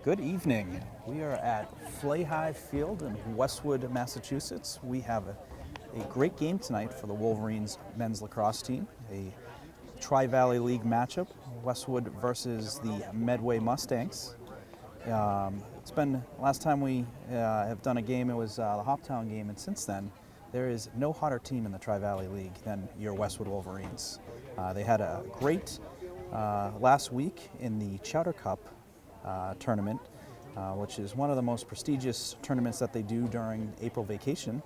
Good evening. We are at Flayhive Field in Westwood, Massachusetts. We have a great game tonight for the Wolverines men's lacrosse team, a Tri-Valley League matchup, Westwood versus the Medway Mustangs. It's been, last time we have done a game, it was the Hoptown game, and since then, there is no hotter team in the Tri-Valley League than your Westwood Wolverines. They had a great last week in the Chowder Cup tournament, which is one of the most prestigious tournaments that they do during April vacation.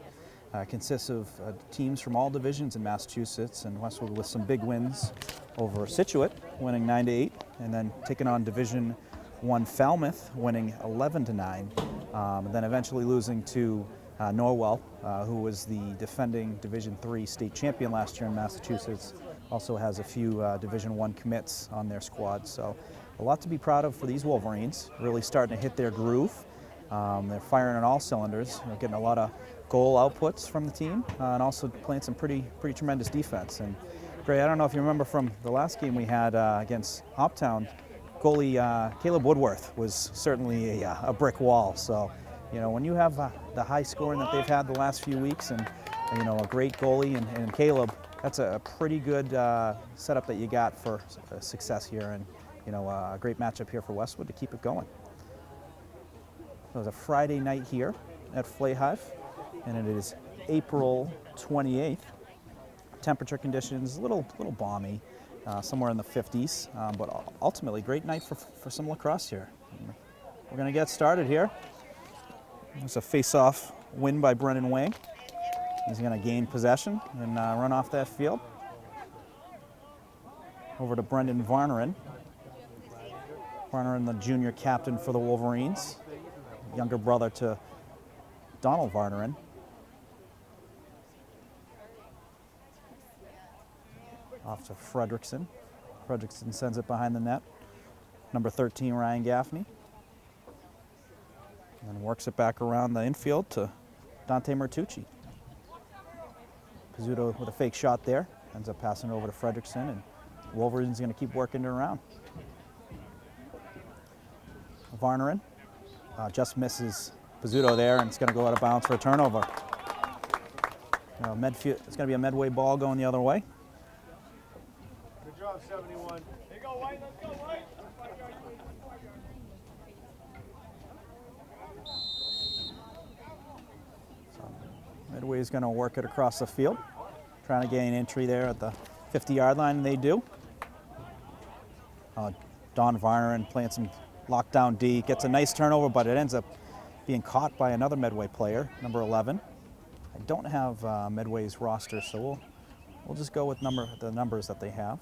Consists of teams from all divisions in Massachusetts, and Westwood with some big wins over Situate, winning 9-8, and then taking on Division I Falmouth, winning 11-9, and then eventually losing to Norwell, who was the defending Division III state champion last year in Massachusetts. Also has a few Division I commits on their squad, so a lot to be proud of for these Wolverines, really starting to hit their groove. They're firing on all cylinders, getting a lot of goal outputs from the team, and also playing some pretty tremendous defense. And Gray, I don't know if you remember from the last game we had against Hoptown, goalie Caleb Woodworth was certainly a brick wall. So, you know, when you have the high scoring that they've had the last few weeks, and you know, a great goalie and Caleb, that's a pretty good setup that you got for success here, and you know, a great matchup here for Westwood to keep it going. It was a Friday night here at Flayhive, and it is April 28th. Temperature conditions a little balmy, somewhere in the 50s, but ultimately great night for some lacrosse here. We're going to get started here. It's a face-off win by Brendan Wang. He's going to gain possession and run off that field. Over to Brendan Varnerin. Varnerin, the junior captain for the Wolverines, younger brother to Donald Varnerin. Off to Fredrickson. Fredrickson sends it behind the net. Number 13, Ryan Gaffney. And then works it back around the infield to Dante Mertucci. Pizzuto with a fake shot there. Ends up passing it over to Fredrickson, and Wolverine's going to keep working it around. Varnerin just misses Pizzuto there, and it's going to go out of bounds for a turnover. It's going to be a Medway ball going the other way. Good job, 71. Here you go, White. Let's go, White. So Medway is going to work it across the field, trying to gain entry there at the 50-yard line, and they do. Don Varnerin playing some lockdown D, gets a nice turnover, but it ends up being caught by another Medway player, number 11. I don't have Medway's roster, so we'll just go with the numbers that they have.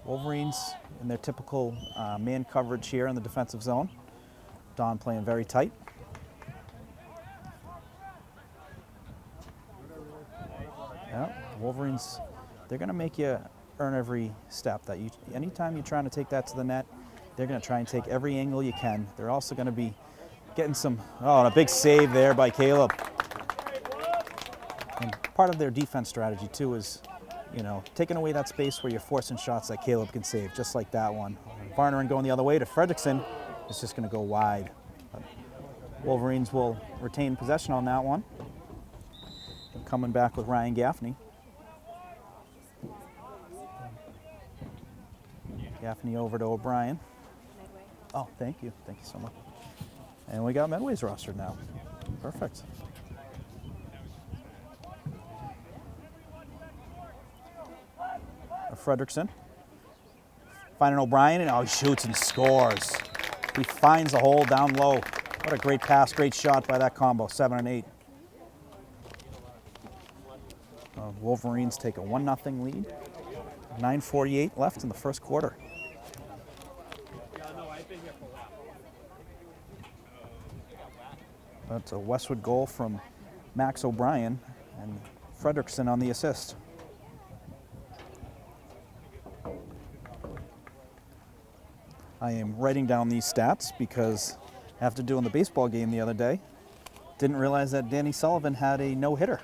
Wolverines in their typical man coverage here in the defensive zone. Don playing very tight. Yeah, Wolverines, they're going to make you earn every step. Anytime you're trying to take that to the net, they're going to try and take every angle you can. They're also going to be getting some, and a big save there by Caleb. And part of their defense strategy too is, you know, taking away that space where you're forcing shots that Caleb can save, just like that one. Varnerin going the other way to Fredrickson. It's just going to go wide. But Wolverines will retain possession on that one. And coming back with Ryan Gaffney. Gaffney over to O'Brien. Oh, thank you. Thank you so much. And we got Medway's roster now. Perfect. Fredrickson. Finding O'Brien, and he shoots and scores. He finds a hole down low. What a great pass, great shot by that combo, 7 and 8. Wolverines take a 1-0 lead. 9:48 left in the first quarter. That's a Westwood goal from Max O'Brien, and Fredrickson on the assist. I am writing down these stats because after doing the baseball game the other day, didn't realize that Danny Sullivan had a no-hitter.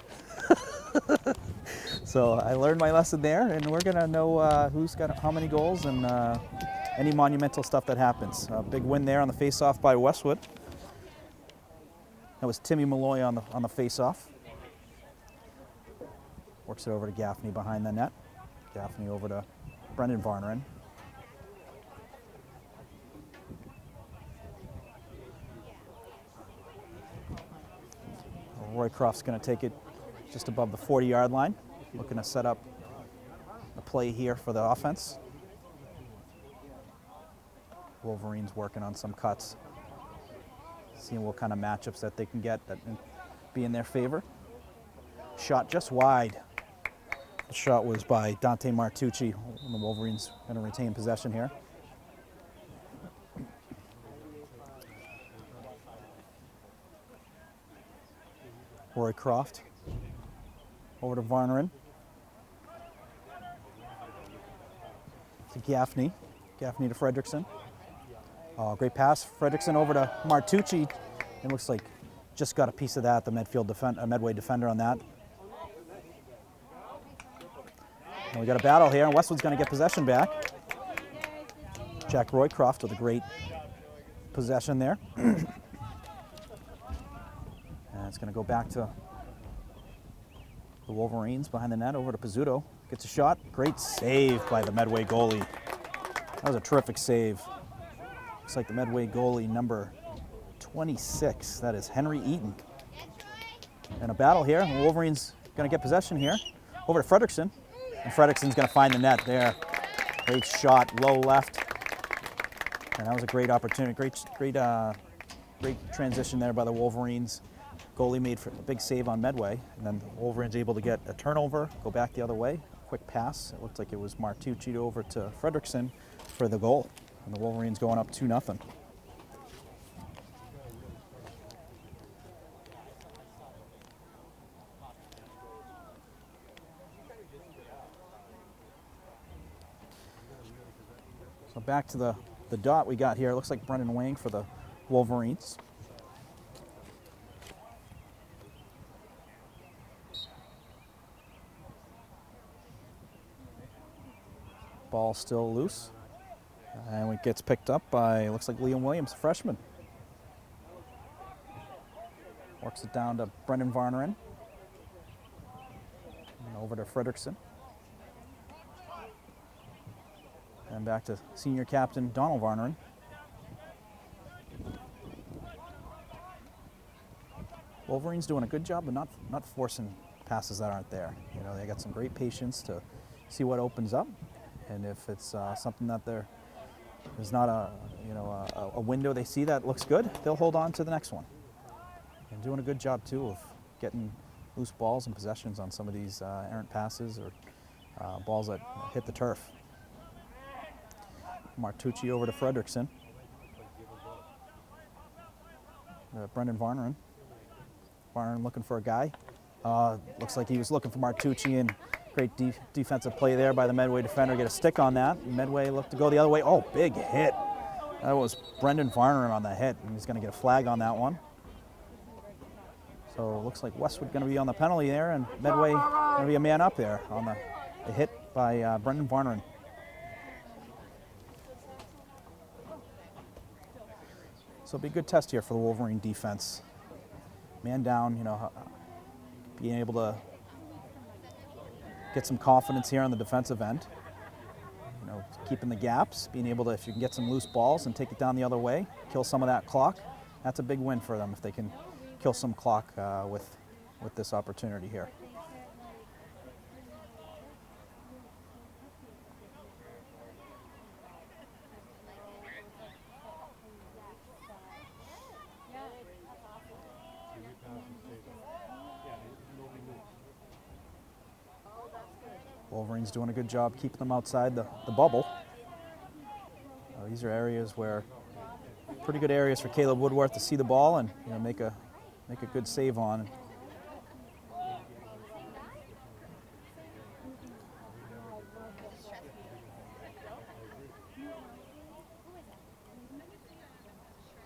So I learned my lesson there, and we're going to know who's got how many goals and any monumental stuff that happens. Big win there on the face-off by Westwood. That was Timmy Malloy on the face-off. Works it over to Gaffney behind the net. Gaffney over to Brendan Varnerin. Roycroft's going to take it just above the 40-yard line. Looking to set up a play here for the offense. Wolverines working on some cuts. Seeing what kind of matchups that they can get that be in their favor. Shot just wide. The shot was by Dante Martucci. The Wolverines going to retain possession here. Roycroft over to Varnerin. To Gaffney. Gaffney to Fredrickson. Oh, great pass. Fredrickson over to Martucci. It looks like just got a piece of that, the Medway defender on that. And we got a battle here, and Westwood's going to get possession back. Jack Roycroft with a great possession there. And it's going to go back to the Wolverines behind the net, over to Pizzuto. Gets a shot. Great save by the Medway goalie. That was a terrific save. Looks like the Medway goalie, number 26. That is Henry Eaton. And a battle here. The Wolverines going to get possession here. Over to Fredrickson. And Fredrickson's going to find the net there. Great shot, low left. And that was a great opportunity. Great transition there by the Wolverines. Goalie made a big save on Medway, and then the Wolverines able to get a turnover, go back the other way. Quick pass. It looked like it was Martucci over to Fredrickson for the goal. And the Wolverines going up 2-0. So back to the dot we got here. It looks like Brendan Wang for the Wolverines. Ball still loose. And it gets picked up by, looks like Liam Williams, a freshman. Works it down to Brendan Varnerin. And over to Fredrickson. And back to senior captain Donald Varnerin. Wolverines doing a good job of not forcing passes that aren't there. You know, they got some great patience to see what opens up. And if it's something that there's not a window they see that looks good, they'll hold on to the next one. And doing a good job too of getting loose balls and possessions on some of these errant passes or balls that hit the turf. Martucci over to Fredrickson. Brendan Varnerin. Varnerin looking for a guy. Looks like he was looking for Martucci, and great defensive play there by the Medway defender. Get a stick on that. Medway looked to go the other way. Oh, big hit. That was Brendan Varnerin on the hit, and he's going to get a flag on that one. So it looks like Westwood going to be on the penalty there, and Medway going to be a man up there on the hit by Brendan Varnerin. So it'll be a good test here for the Wolverine defense. Man down, you know, being able to get some confidence here on the defensive end. You know, keeping the gaps, being able to, if you can get some loose balls and take it down the other way, kill some of that clock, that's a big win for them if they can kill some clock with this opportunity here. Wolverines doing a good job keeping them outside the bubble. These are areas where, pretty good areas for Caleb Woodworth to see the ball and, you know, make a good save on.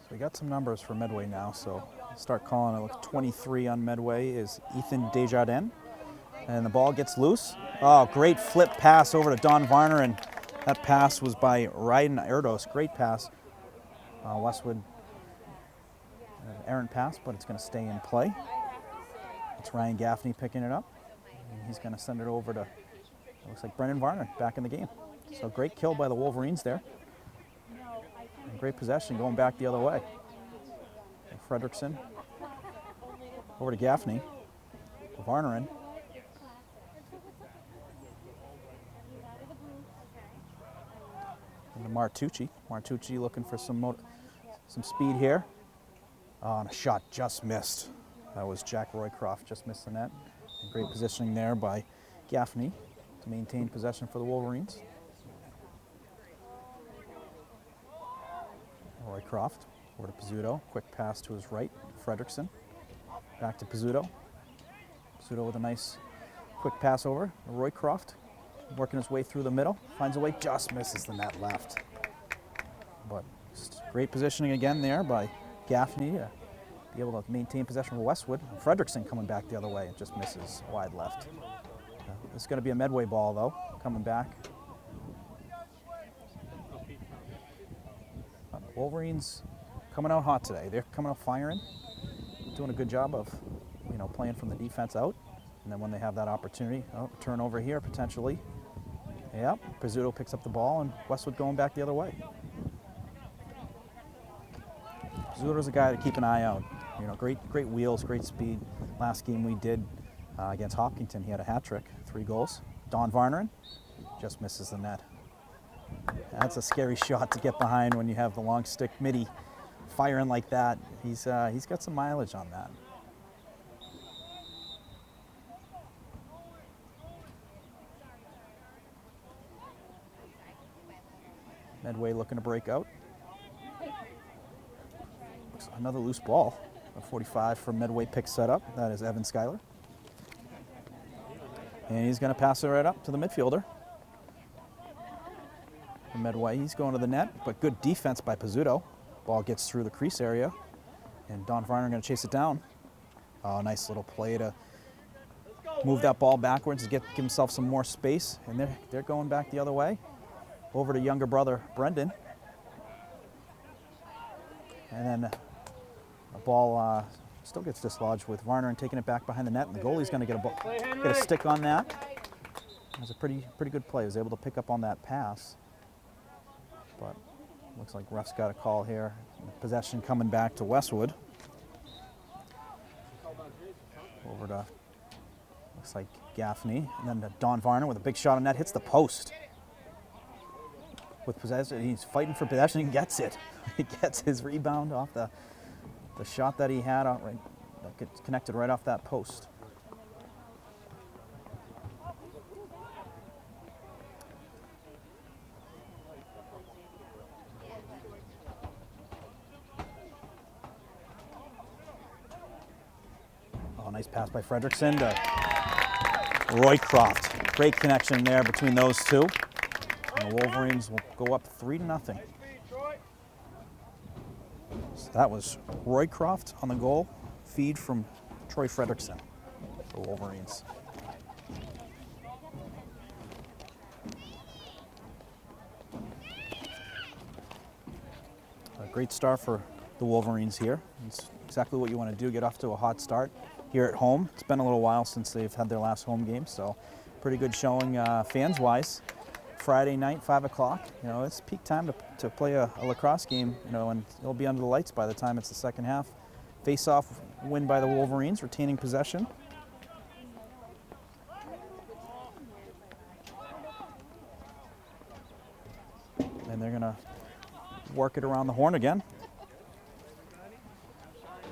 So we got some numbers for Medway now, so start calling it. Look, 23 on Medway is Ethan Desjardins. And the ball gets loose. Oh, great flip pass over to Don Varnerin. That pass was by Ryden Erdos. Great pass. Westwood, errant pass, but it's going to stay in play. It's Ryan Gaffney picking it up. And he's going to send it over to, it looks like Brendan Varner back in the game. So great kill by the Wolverines there. And great possession going back the other way. And Fredrickson over to Gaffney. Varner in. And to Martucci. Martucci looking for some speed here. Oh, and a shot just missed. That was Jack Roycroft, just missed the net. And great positioning there by Gaffney to maintain possession for the Wolverines. Roycroft over to Pizzuto. Quick pass to his right. Fredrickson. Back to Pizzuto. Pizzuto with a nice quick pass over. Roycroft working his way through the middle. Finds a way, just misses the net left. But great positioning again there by Gaffney to be able to maintain possession for Westwood. And Fredrickson coming back the other way. It just misses wide left. This is going to be a Medway ball, though, coming back. Wolverines coming out hot today. They're coming out firing, doing a good job of, playing from the defense out. And then when they have that opportunity, turnover here potentially. Yep, Pizzuto picks up the ball and Westwood going back the other way. Pizzuto's a guy to keep an eye out. Great wheels, great speed. Last game we did against Hopkinton, he had a hat trick, 3 goals. Don Varner just misses the net. That's a scary shot to get behind when you have the long stick midi firing like that. He's got some mileage on that. Medway looking to break out. Another loose ball. A 45 for Medway pick set up. That is Evan Schuyler. And he's going to pass it right up to the midfielder. For Medway, he's going to the net, but good defense by Pizzuto. Ball gets through the crease area, and Don Varner going to chase it down. Oh, nice little play to move that ball backwards to give himself some more space. And they're going back the other way. Over to younger brother Brendan. And then the ball still gets dislodged with Varner and taking it back behind the net, and the goalie's going to get a stick on that. It was a pretty good play. He was able to pick up on that pass. But looks like ref's got a call here. Possession coming back to Westwood. Over to, looks like Gaffney. And then to Don Varner with a big shot on net, hits the post. With possession, he's fighting for possession, he gets it. He gets his rebound off the shot that he had, that gets connected right off that post. Oh, nice pass by Fredrickson to Roycroft. Great connection there between those two. And the Wolverines will go up 3-0. So that was Roycroft on the goal. Feed from Troy Fredrickson for Wolverines. A great start for the Wolverines here. It's exactly what you want to do, get off to a hot start here at home. It's been a little while since they've had their last home game, so pretty good showing fans-wise. Friday night, 5 o'clock. It's peak time to play a lacrosse game, and it'll be under the lights by the time it's the second half. Face-off win by the Wolverines, retaining possession. And they're going to work it around the horn again.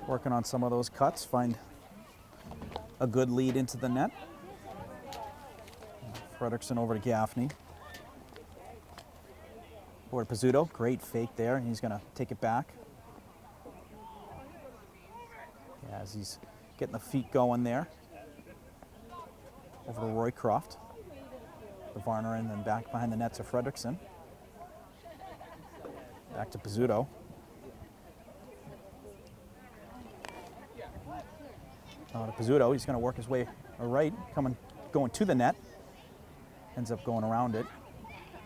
Working on some of those cuts, find a good lead into the net. Fredrickson over to Gaffney. Over to Pizzuto, great fake there, and he's going to take it back. Yeah, as he's getting the feet going there. Over to Roycroft. The Varner and then back behind the net to Fredrickson. Back to Pizzuto. To Pizzuto, he's going to work his way right, going to the net. Ends up going around it.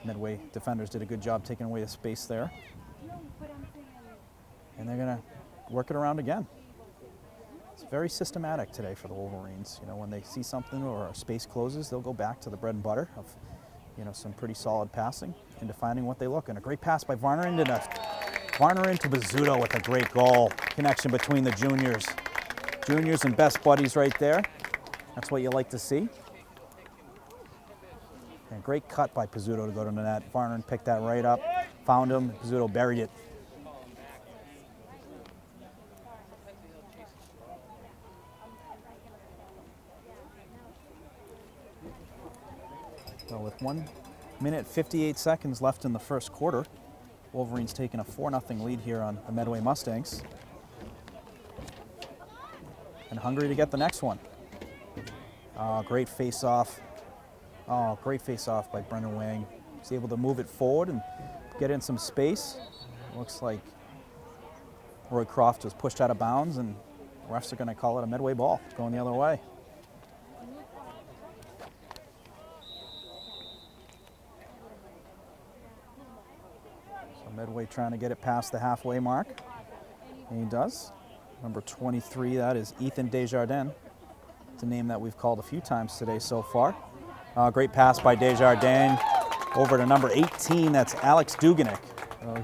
Medway defenders did a good job taking away the space there. And they're going to work it around again. It's very systematic today for the Wolverines. You know, when they see something or a space closes, they'll go back to the bread and butter of, you know, some pretty solid passing and defining what they look. And a great pass by Varner into Bizzuto with a great goal. Connection between the juniors. Juniors and best buddies right there. That's what you like to see. And a great cut by Pizzuto to go to the net. Varner picked that right up, found him. Pizzuto buried it. So with 1 minute 58 seconds left in the first quarter, Wolverines taking a 4-0 lead here on the Medway Mustangs. And hungry to get the next one. Great face-off. Oh, great face-off by Brendan Wang. He's able to move it forward and get in some space. Looks like Roy Croft was pushed out of bounds, and refs are going to call it a Medway ball. It's going the other way. So Medway trying to get it past the halfway mark. And he does. Number 23, that is Ethan Desjardins. It's a name that we've called a few times today so far. Great pass by Desjardins over to number 18, that's Alex Duganic.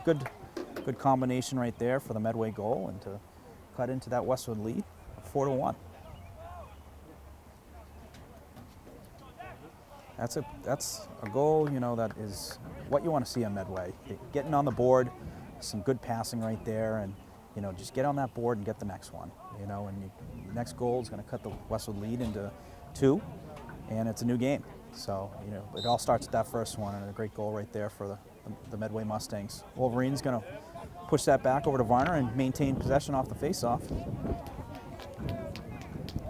Good combination right there for the Medway goal and to cut into that Westwood lead, 4-1. That's a goal, you know, that is what you want to see on Medway. Getting on the board, some good passing right there, and you know, just get on that board and get the next one. You know, and the next goal is going to cut the Westwood lead into 2, and it's a new game. So, you know, it all starts with that first one, and a great goal right there for the Medway Mustangs. Wolverines going to push that back over to Varner and maintain possession off the face-off.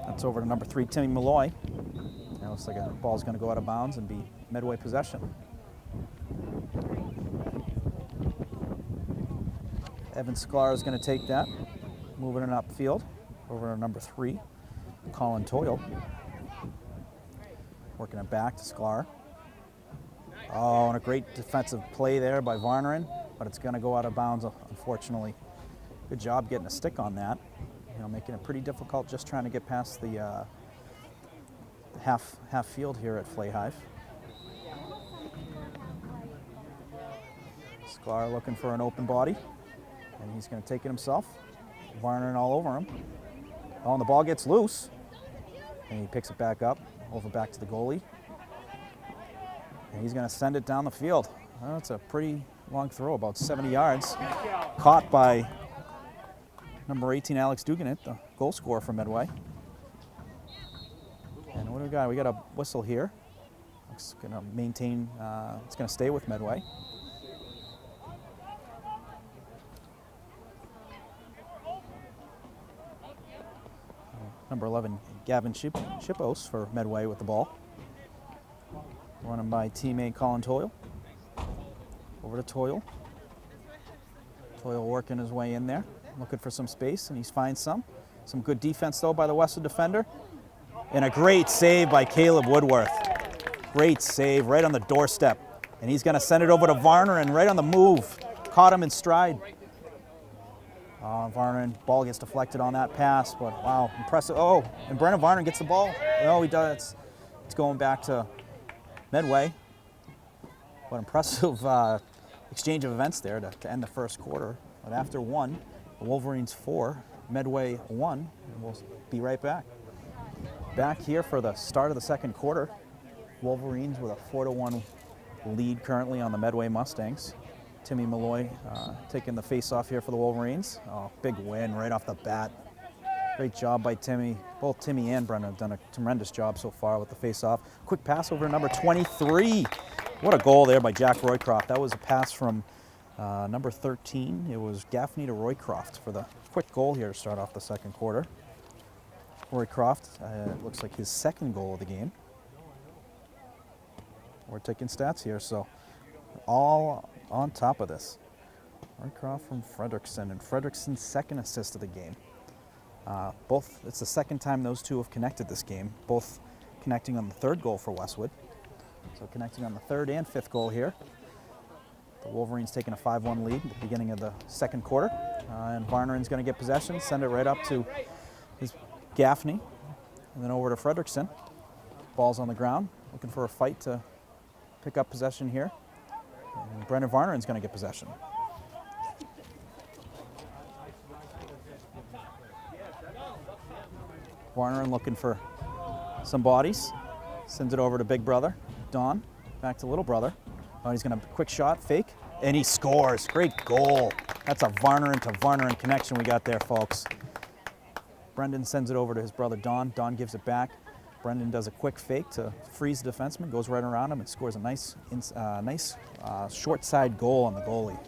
That's over to number 3, Timmy Malloy. It looks like a ball's going to go out of bounds and be Medway possession. Evan Sklar is going to take that, moving it upfield over to number 3, Colin Toyle. Working it back to Sklar. Oh, and a great defensive play there by Varnerin, but it's going to go out of bounds, unfortunately. Good job getting a stick on that. You know, making it pretty difficult just trying to get past the half field here at Flay Hive. Sklar looking for an open body, and he's going to take it himself. Varnerin all over him. Oh, and the ball gets loose, and he picks it back up. Over back to the goalie. And he's going to send it down the field. Well, it's a pretty long throw, about 70 yards. Caught by number 18, Alex Duganic, the goal scorer for Medway. And what do we got? We got a whistle here. It's going to maintain, it's going to stay with Medway. Number 11, Gavin Shippos for Medway with the ball. Running by teammate Colin Toyle. Over to Toyle. Toyle working his way in there, looking for some space, and he finds some. Some good defense, though, by the Westwood defender. And a great save by Caleb Woodworth. Great save right on the doorstep. And he's going to send it over to Varner, and right on the move. Caught him in stride. Varner, ball gets deflected on that pass, but wow, impressive. Oh, and Brennan Varner gets the ball. Oh, he does. It's going back to Medway. What impressive exchange of events there to end the first quarter. But after 1, the Wolverines 4, Medway 1, and we'll be right back. Back here for the start of the second quarter. Wolverines with a 4-1 lead currently on the Medway Mustangs. Timmy Malloy taking the face-off here for the Wolverines. Oh, big win right off the bat. Great job by Timmy. Both Timmy and Brendan have done a tremendous job so far with the face-off. Quick pass over to number 23. What a goal there by Jack Roycroft. That was a pass from number 13. It was Gaffney to Roycroft for the quick goal here to start off the second quarter. Roycroft, looks like his second goal of the game. We're taking stats here, so all on top of this. Roycroft from Fredrickson, and Fredrickson's second assist of the game. It's the second time those two have connected this game, both connecting on the third goal for Westwood. So connecting on the third and fifth goal here. The Wolverines taking a 5-1 lead at the beginning of the second quarter. And Varneren's going to get possession, send it right up to his Gaffney, and then over to Fredrickson. Ball's on the ground, looking for a fight to pick up possession here. And Brendan Varneren's going to get possession. Varneren looking for some bodies. Sends it over to big brother, Don. Back to little brother. Oh, he's going to quick shot, fake, and he scores. Great goal. That's a Varneren to Varneren connection we got there, folks. Brendan sends it over to his brother Don. Don gives it back. Brendan does a quick fake to freeze the defenseman, goes right around him and scores a nice short side goal on the goalie.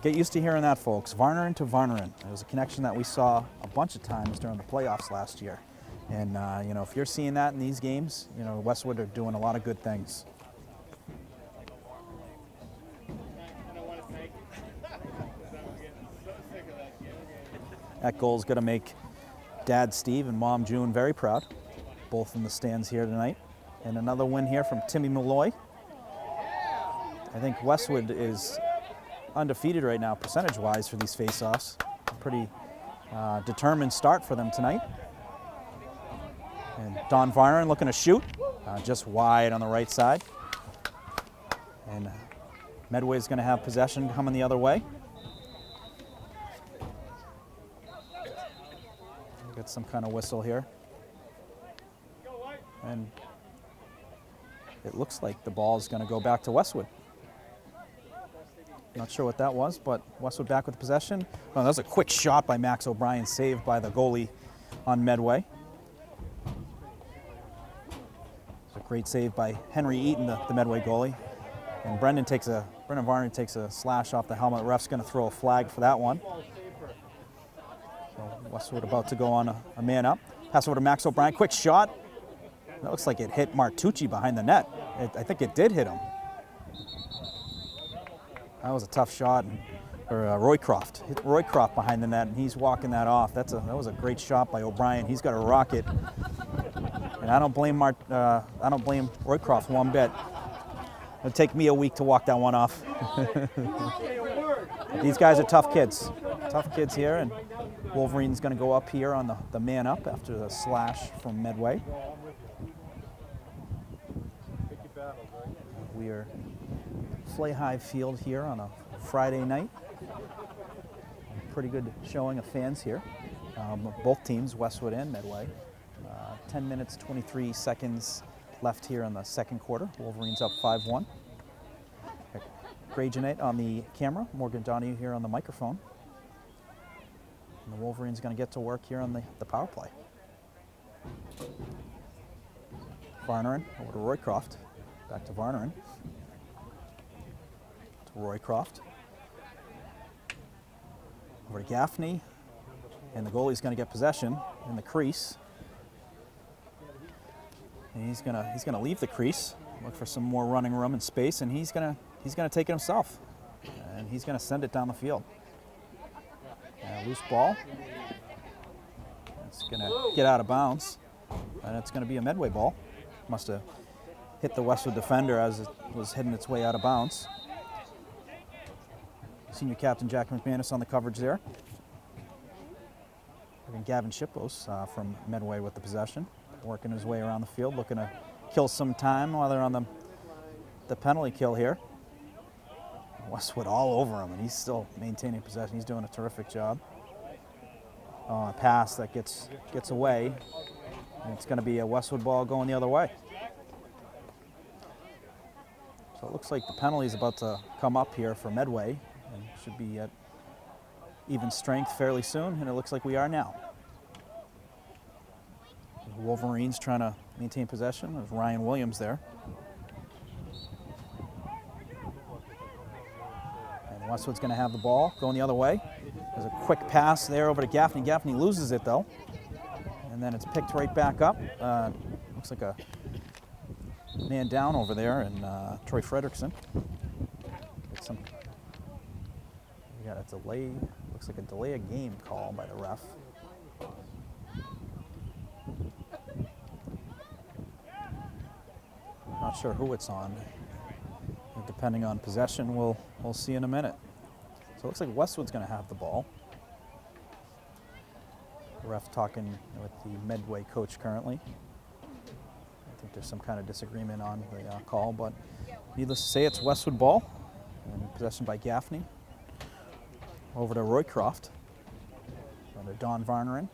Get used to hearing that, folks. Varneren to Varneren. It was a connection that we saw a bunch of times during the playoffs last year. And, you know, if you're seeing that in these games, you know, Westwood are doing a lot of good things. That goal's going to make Dad Steve and Mom June very proud, both in the stands here tonight. And another win here from Timmy Malloy. I think Westwood is undefeated right now percentage-wise for these face-offs. A pretty determined start for them tonight. And Don Varneren looking to shoot, just wide on the right side. And Medway's going to have possession coming the other way. Get some kind of whistle here. And it looks like the ball is going to go back to Westwood. Not sure what that was, but Westwood back with possession. Oh, that was a quick shot by Max O'Brien, saved by the goalie on Medway. It's a great save by Henry Eaton, the Medway goalie. And Brendan Varneren takes a slash off the helmet. Ref's going to throw a flag for that one. So Westwood about to go on a man up. Pass over to Max O'Brien, quick shot. That looks like it hit Martucci behind the net. I think it did hit him. That was a tough shot. Or Roycroft. Hit Roycroft behind the net, and he's walking that off. That was a great shot by O'Brien. He's got a rocket. And I don't blame Roycroft one bit. It'll take me a week to walk that one off. These guys are tough kids. Tough kids here, and Wolverine's going to go up here on the man up after the slash from Medway. We are Flay Field here on a Friday night. Pretty good showing of fans here. Both teams, Westwood and Medway. 10 minutes, 23 seconds left here in the second quarter. Wolverines up 5-1. Grajanate on the camera, Morgan Donahue here on the microphone. And the Wolverines going to get to work here on the power play. Varneren over to Roycroft. Back to Varneren. To Roycroft. Over to Gaffney. And the goalie's going to get possession in the crease. And he's gonna leave the crease, look for some more running room and space, and he's gonna take it himself, and he's gonna send it down the field. Loose ball. It's gonna get out of bounds, and it's gonna be a Medway ball. Must have hit the Westwood defender as it was heading its way out of bounds. Senior captain Jack McManus on the coverage there. And Gavin Shippos from Medway with the possession. Working his way around the field, looking to kill some time while they're on the penalty kill here. Westwood all over him, and he's still maintaining possession. He's doing a terrific job. A pass that gets away, and it's going to be a Westwood ball going the other way. So it looks like the penalty is about to come up here for Medway, and should be at even strength fairly soon, and it looks like we are now. Wolverines trying to maintain possession. There's Ryan Williams there. And Westwood's going to have the ball going the other way. There's a quick pass there over to Gaffney. Gaffney loses it though. And then it's picked right back up. Looks like a man down over there, and Troy Fredrickson. We got a delay. Looks like a delay of game call by the ref. Not sure who it's on. Depending on possession, we'll see in a minute. So it looks like Westwood's going to have the ball. The ref talking with the Medway coach currently. I think there's some kind of disagreement on the call, but needless to say, it's Westwood ball. And possession by Gaffney. Over to Roycroft. Under Don Varnerin.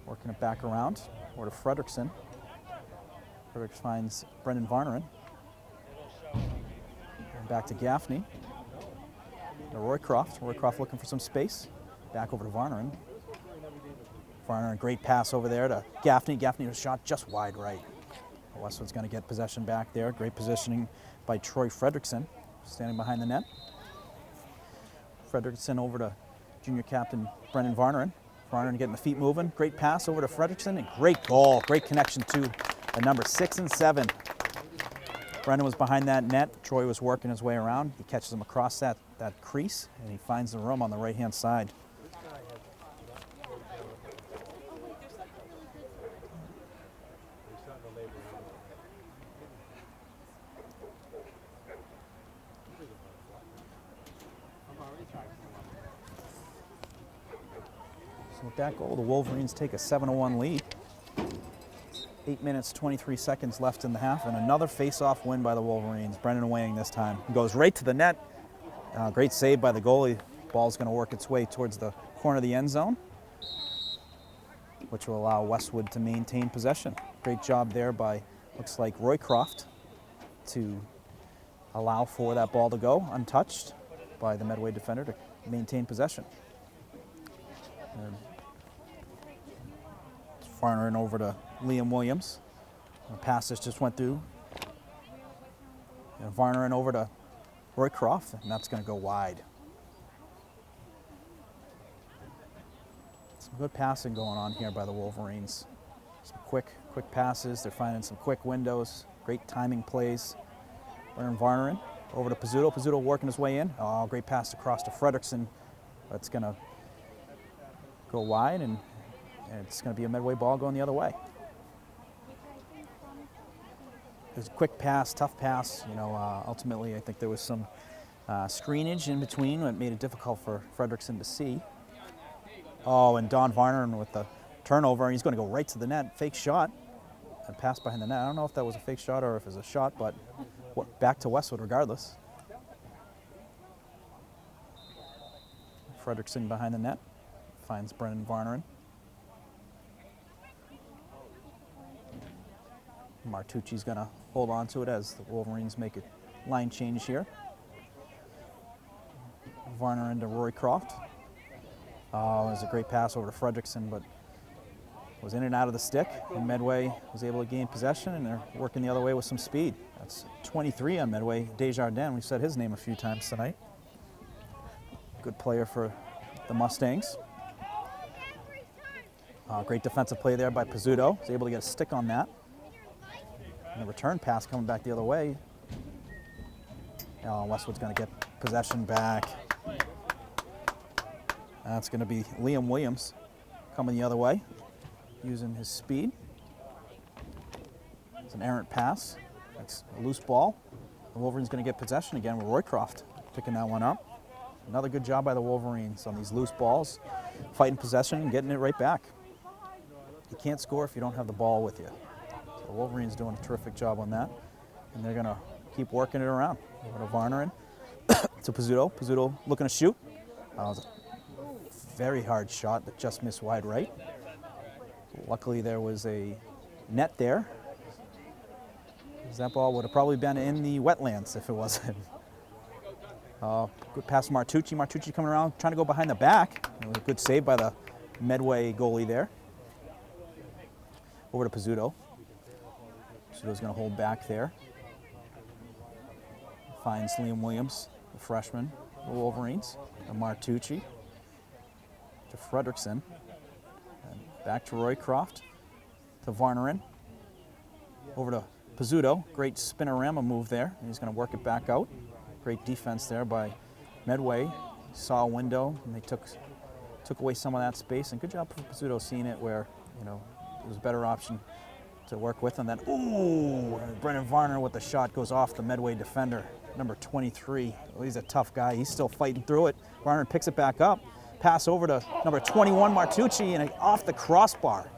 Working it back around. Over to Fredrickson. Frederick finds Brendan Varnerin. And back to Gaffney. To Roycroft. Roycroft looking for some space. Back over to Varnerin. Varnerin, great pass over there to Gaffney. Gaffney was shot just wide right. Westwood's going to get possession back there. Great positioning by Troy Fredrickson, standing behind the net. Fredrickson over to junior captain Brendan Varnerin. Varnerin getting the feet moving. Great pass over to Fredrickson, and great goal. Great connection to the number 6 and 7. Brendan was behind that net. Troy was working his way around. He catches him across that crease, and he finds the room on the right-hand side. So with that goal, the Wolverines take a 7-1 lead. 8 minutes, 23 seconds left in the half, and another face-off win by the Wolverines. Brendan Wang this time. Goes right to the net. Great save by the goalie. Ball's going to work its way towards the corner of the end zone, which will allow Westwood to maintain possession. Great job there by, looks like, Roycroft to allow for that ball to go untouched by the Medway defender to maintain possession. And Varnerin over to Liam Williams. The passes just went through. And Varnerin over to Roycroft, and that's going to go wide. Some good passing going on here by the Wolverines. Some quick passes. They're finding some quick windows. Great timing plays. Varnerin over to Pizzuto. Pizzuto working his way in. Oh, great pass across to Fredrickson. That's going to go wide, and it's going to be a Medway ball going the other way. It was a quick pass, tough pass. Ultimately, I think there was some screenage in between that made it difficult for Fredrickson to see. Oh, and Don Varnerin with the turnover, and he's going to go right to the net. Fake shot and pass behind the net. I don't know if that was a fake shot or if it was a shot, but back to Westwood regardless. Fredrickson behind the net. Finds Brendan Varnerin. Martucci's going to hold on to it as the Wolverines make a line change here. Varnerin to Roycroft. Oh, it was a great pass over to Fredrickson, but was in and out of the stick, and Medway was able to gain possession, and they're working the other way with some speed. That's 23 on Medway. Desjardins, we've said his name a few times tonight. Good player for the Mustangs. Great defensive play there by Pizzuto. Was able to get a stick on that. And the return pass coming back the other way. Westwood's going to get possession back. That's going to be Liam Williams coming the other way, using his speed. It's an errant pass. That's a loose ball. The Wolverines going to get possession again with Roycroft picking that one up. Another good job by the Wolverines on these loose balls, fighting possession and getting it right back. You can't score if you don't have the ball with you. So the Wolverines doing a terrific job on that, and they're going to keep working it around. Over to Varnerin, to Pizzuto. Pizzuto looking to shoot. It was a very hard shot that just missed wide right. Luckily, there was a net there. That ball would have probably been in the wetlands if it wasn't. Good pass to Martucci. Martucci coming around, trying to go behind the back. A good save by the Medway goalie there. Over to Pizzuto. Pizzuto's going to hold back there. Finds Liam Williams, the freshman, the Wolverines. To Martucci. To Fredrickson. And back to Roycroft. To Varnerin. Over to Pizzuto. Great spinorama move there. He's going to work it back out. Great defense there by Medway. Saw a window, and they took away some of that space. And good job for Pizzuto seeing it where, it was a better option to work with, and then, ooh, Brendan Varner with the shot goes off the Medway defender, number 23. Oh, he's a tough guy. He's still fighting through it. Varner picks it back up. Pass over to number 21, Martucci, and off the crossbar.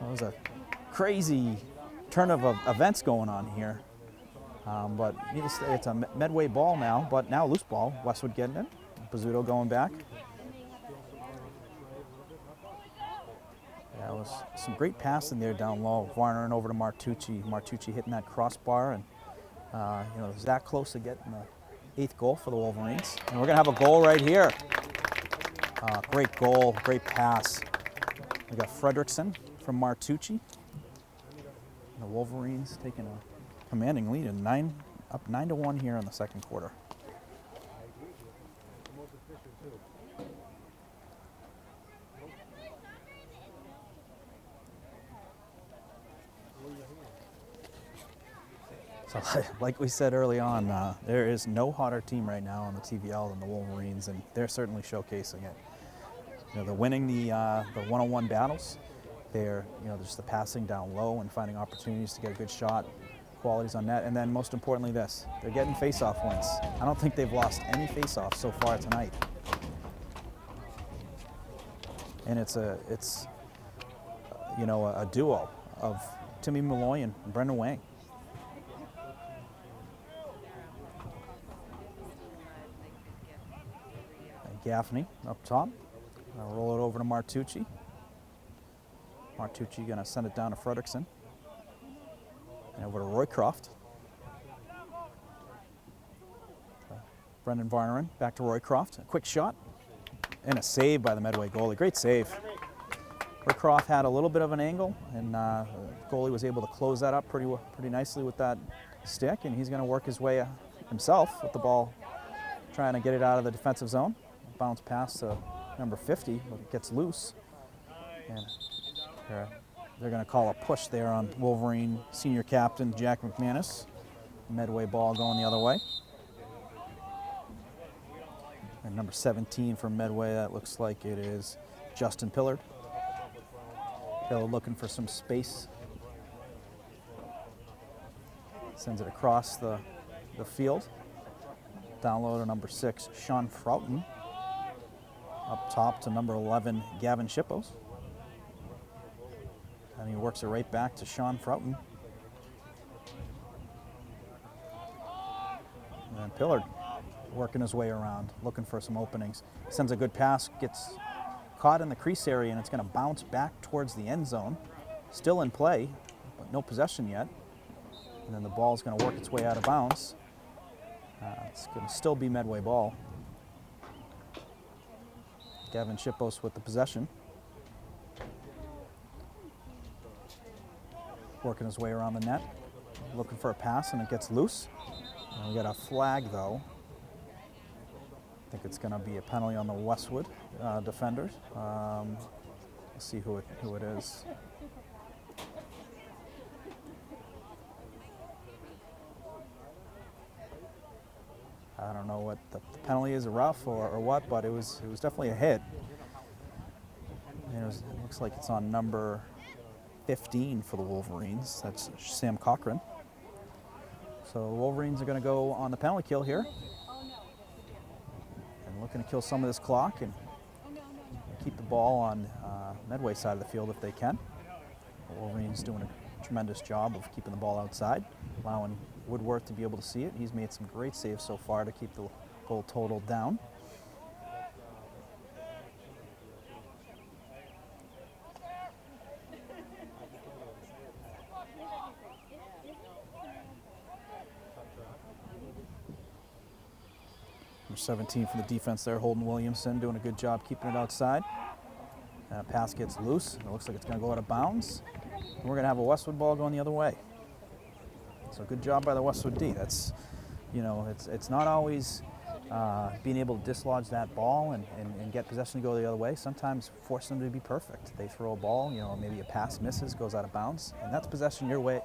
That was a crazy turn of events going on here. But needless to say, it's a Medway ball now, but now loose ball. Westwood getting it. Pizzuto going back. That was some great passing there down low. Varner and over to Martucci. Martucci hitting that crossbar, and it was that close to getting the 8th goal for the Wolverines. And we're gonna have a goal right here. Great goal, great pass. We got Fredrickson from Martucci. And the Wolverines taking a commanding lead and up 9-1 here in the second quarter. So, like we said early on, there is no hotter team right now on the TVL than the Wolverines, and they're certainly showcasing it. They're winning the one-on-one battles. They're just the passing down low and finding opportunities to get a good shot, qualities on net, and then most importantly they're getting face-off wins. I don't think they've lost any face-offs so far tonight. And it's a duo of Timmy Malloy and Brendan Wang. And Gaffney up top. I'll roll it over to Martucci. Martucci going to send it down to Fredrickson. And over to Roycroft. Brendan Varnerin back to Roycroft. A quick shot. And a save by the Medway goalie. Great save. Roycroft had a little bit of an angle, and the goalie was able to close that up pretty nicely with that stick, and he's going to work his way himself with the ball, trying to get it out of the defensive zone. Bounce pass to number 50, but it gets loose. And they're going to call a push there on Wolverine senior captain Jack McManus. Medway ball going the other way. And number 17 from Medway, that looks like it is Justin Pillard. Pillard looking for some space. Sends it across the field. Down low to number 6, Sean Froughton. Up top to number 11, Gavin Shippos. And he works it right back to Sean Froughton. And then Pillard working his way around, looking for some openings. Sends a good pass, gets caught in the crease area, and it's going to bounce back towards the end zone. Still in play, but no possession yet. And then the ball's going to work its way out of bounds. It's going to still be Medway ball. Gavin Shippos with the possession. Working his way around the net. Looking for a pass, and it gets loose. And we got a flag, though. I think it's going to be a penalty on the Westwood defenders. Let's see who it is. I don't know what the penalty is, a rough or what, but it was definitely a hit. And it looks like it's on number 15 for the Wolverines. That's Sam Cochran. So the Wolverines are going to go on the penalty kill here. And looking to kill some of this clock and keep the ball on Medway side of the field if they can. The Wolverines doing a tremendous job of keeping the ball outside, allowing Woodworth to be able to see it. He's made some great saves so far to keep the goal total down. Number 17 for the defense there, Holden Williamson, doing a good job keeping it outside. And a pass gets loose. It looks like it's going to go out of bounds. And we're going to have a Westwood ball going the other way. So good job by the Westwood D. That's, it's not always being able to dislodge that ball and get possession to go the other way. Sometimes force them to be perfect. They throw a ball, maybe a pass misses, goes out of bounds, and that's possession your way,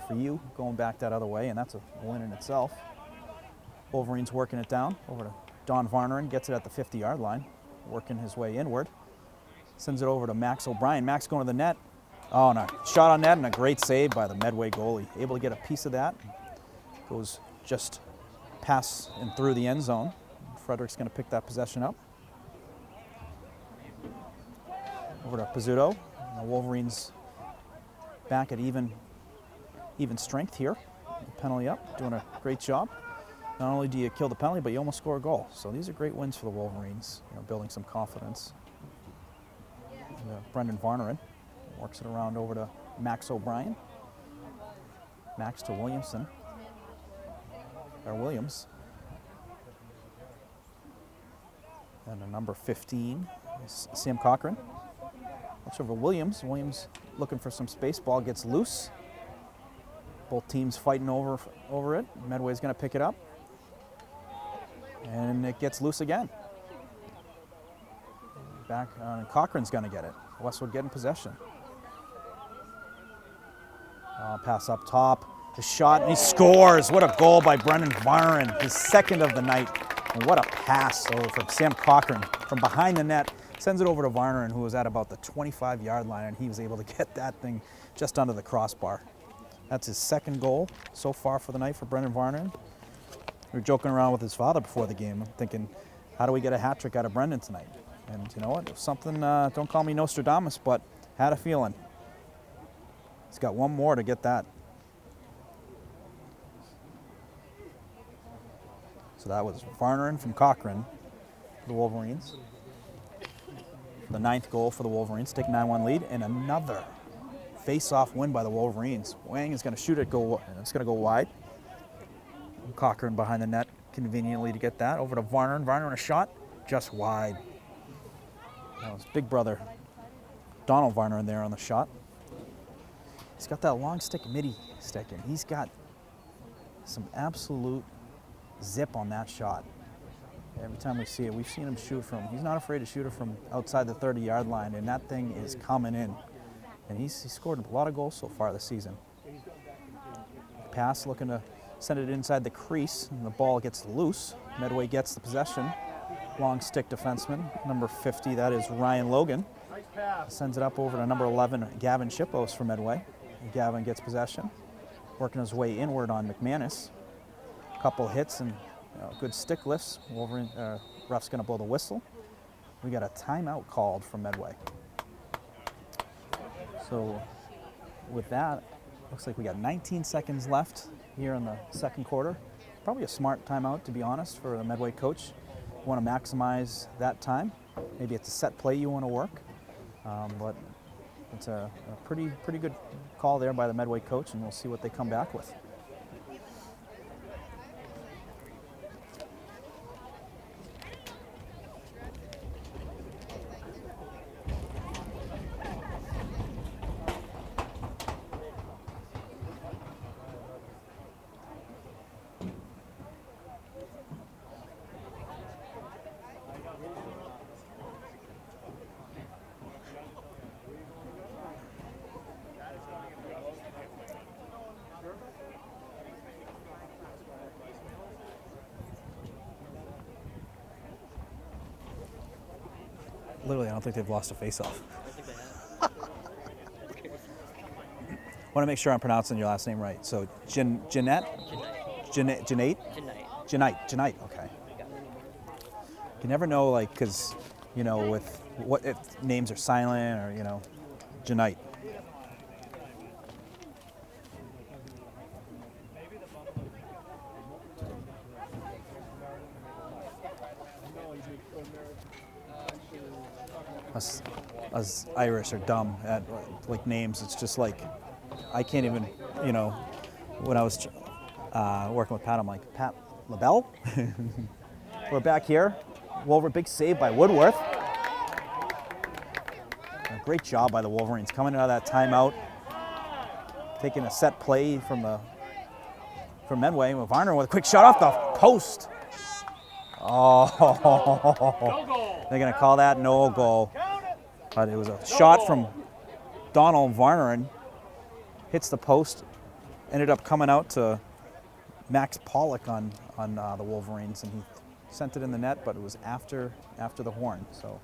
for you going back that other way, and that's a win in itself. Wolverines working it down over to Don Varnerin, gets it at the 50-yard line, working his way inward. Sends it over to Max O'Brien. Max going to the net, Oh, and a shot on net and a great save by the Medway goalie. Able to get a piece of that. Goes just past and through the end zone. Frederick's going to pick that possession up. Over to Pizzuto. The Wolverines back at even strength here. Penalty up, doing a great job. Not only do you kill the penalty, but you almost score a goal. So these are great wins for the Wolverines, building some confidence. And, Brendan Varnerin works it around over to Max O'Brien. Max to Williams. And a number 15 is Sam Cochran. Looks over Williams. Williams looking for some space. Ball gets loose. Both teams fighting over it. Medway's going to pick it up. And it gets loose again. Back, Cochran's going to get it. Westwood getting possession. Pass up top. The shot, and he scores. What a goal by Brendan Varnerin. His second of the night. And what a pass over from Sam Cochran from behind the net. Sends it over to Varnerin, who was at about the 25-yard line, and he was able to get that thing just under the crossbar. That's his second goal so far for the night for Brendan Varnerin. We were joking around with his father before the game, thinking, how do we get a hat trick out of Brendan tonight? And you know what? It was something, don't call me Nostradamus, but had a feeling. He's got one more to get that. So that was Varnerin from Cochran for the Wolverines. The 9th goal for the Wolverines, take 9-1 lead, and another face-off win by the Wolverines. Wang is going to shoot it, and it's going to go wide. Cochran behind the net conveniently to get that. Over to Varnerin. Varnerin a shot, just wide. That was big brother Donald Varnerin there on the shot. He's got that long stick midi stick, and he's got some absolute zip on that shot. Every time we see it, we've seen him shoot from, he's not afraid to shoot it from outside the 30-yard line, and that thing is coming in. And he's scored a lot of goals so far this season. Pass looking to send it inside the crease, and the ball gets loose. Medway gets the possession. Long stick defenseman, number 50, that is Ryan Logan. Sends it up over to number 11, Gavin Shippos for Medway. And Gavin gets possession, working his way inward on McManus. Couple hits and good stick lifts. Wolverine ref's going to blow the whistle. We got a timeout called from Medway. So with that, looks like we got 19 seconds left here in the second quarter. Probably a smart timeout, to be honest, for the Medway coach. You want to maximize that time. Maybe it's a set play you want to work, but it's a pretty good call there by the Medway coach, and we'll see what they come back with. Literally, I don't think they've lost a face-off. Want to make sure I'm pronouncing your last name right. So, Jeanette? Jeanette? Okay. You never know, like, because, with what if names are silent or, Jeanette. Us Irish are dumb at like names. It's just like I can't even, when I was working with Pat, I'm like, Pat LaBelle? We're back here. Wolverine, big save by Woodworth. A great job by the Wolverines coming out of that timeout, taking a set play from Medway with Varner with a quick shot off the post. Oh, they're going to call that no goal. But it was a shot from Donald Varnerin, hits the post, ended up coming out to Max Pollock on the Wolverines, and he sent it in the net, but it was after the horn. So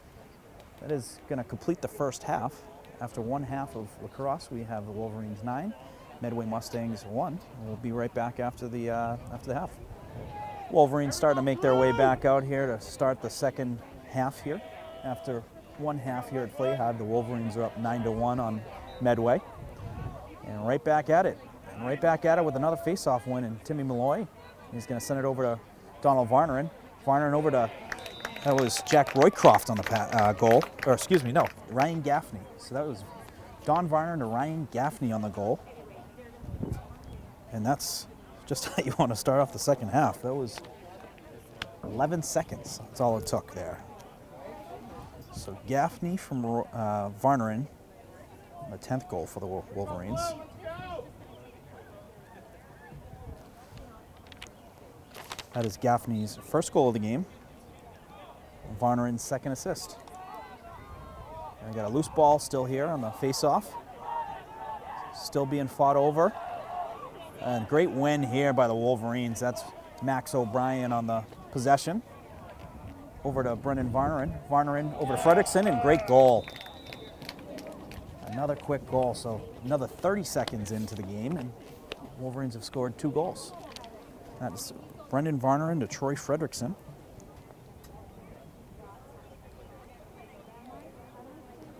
that is going to complete the first half After one half of lacrosse, we have the Wolverines 9, Medway Mustangs 1. We'll be right back after the half. Wolverines starting to make their way back out here to start the second half here. After one half here at Flayhive, the Wolverines are up 9-1 on Medway. And right back at it. And right back at it with another face-off win, and Timmy Malloy. He's going to send it over to Donald Varnerin. Varnerin over to, that was Jack Roycroft on the goal. Or excuse me, no, Ryan Gaffney. So that was Don Varnerin to Ryan Gaffney on the goal. And that's just how you want to start off the second half. That was 11 seconds. That's all it took there. So Gaffney from Varnerin, the 10th goal for the Wolverines. That is Gaffney's first goal of the game. Varnerin's second assist. And I got a loose ball still here on the face-off. Still being fought over. And great win here by the Wolverines. That's Max O'Brien on the possession. Over to Brendan Varnerin. Varnerin over to Fredrickson, and great goal. Another quick goal, so another 30 seconds into the game, and Wolverines have scored 2 goals. That's Brendan Varnerin to Troy Fredrickson.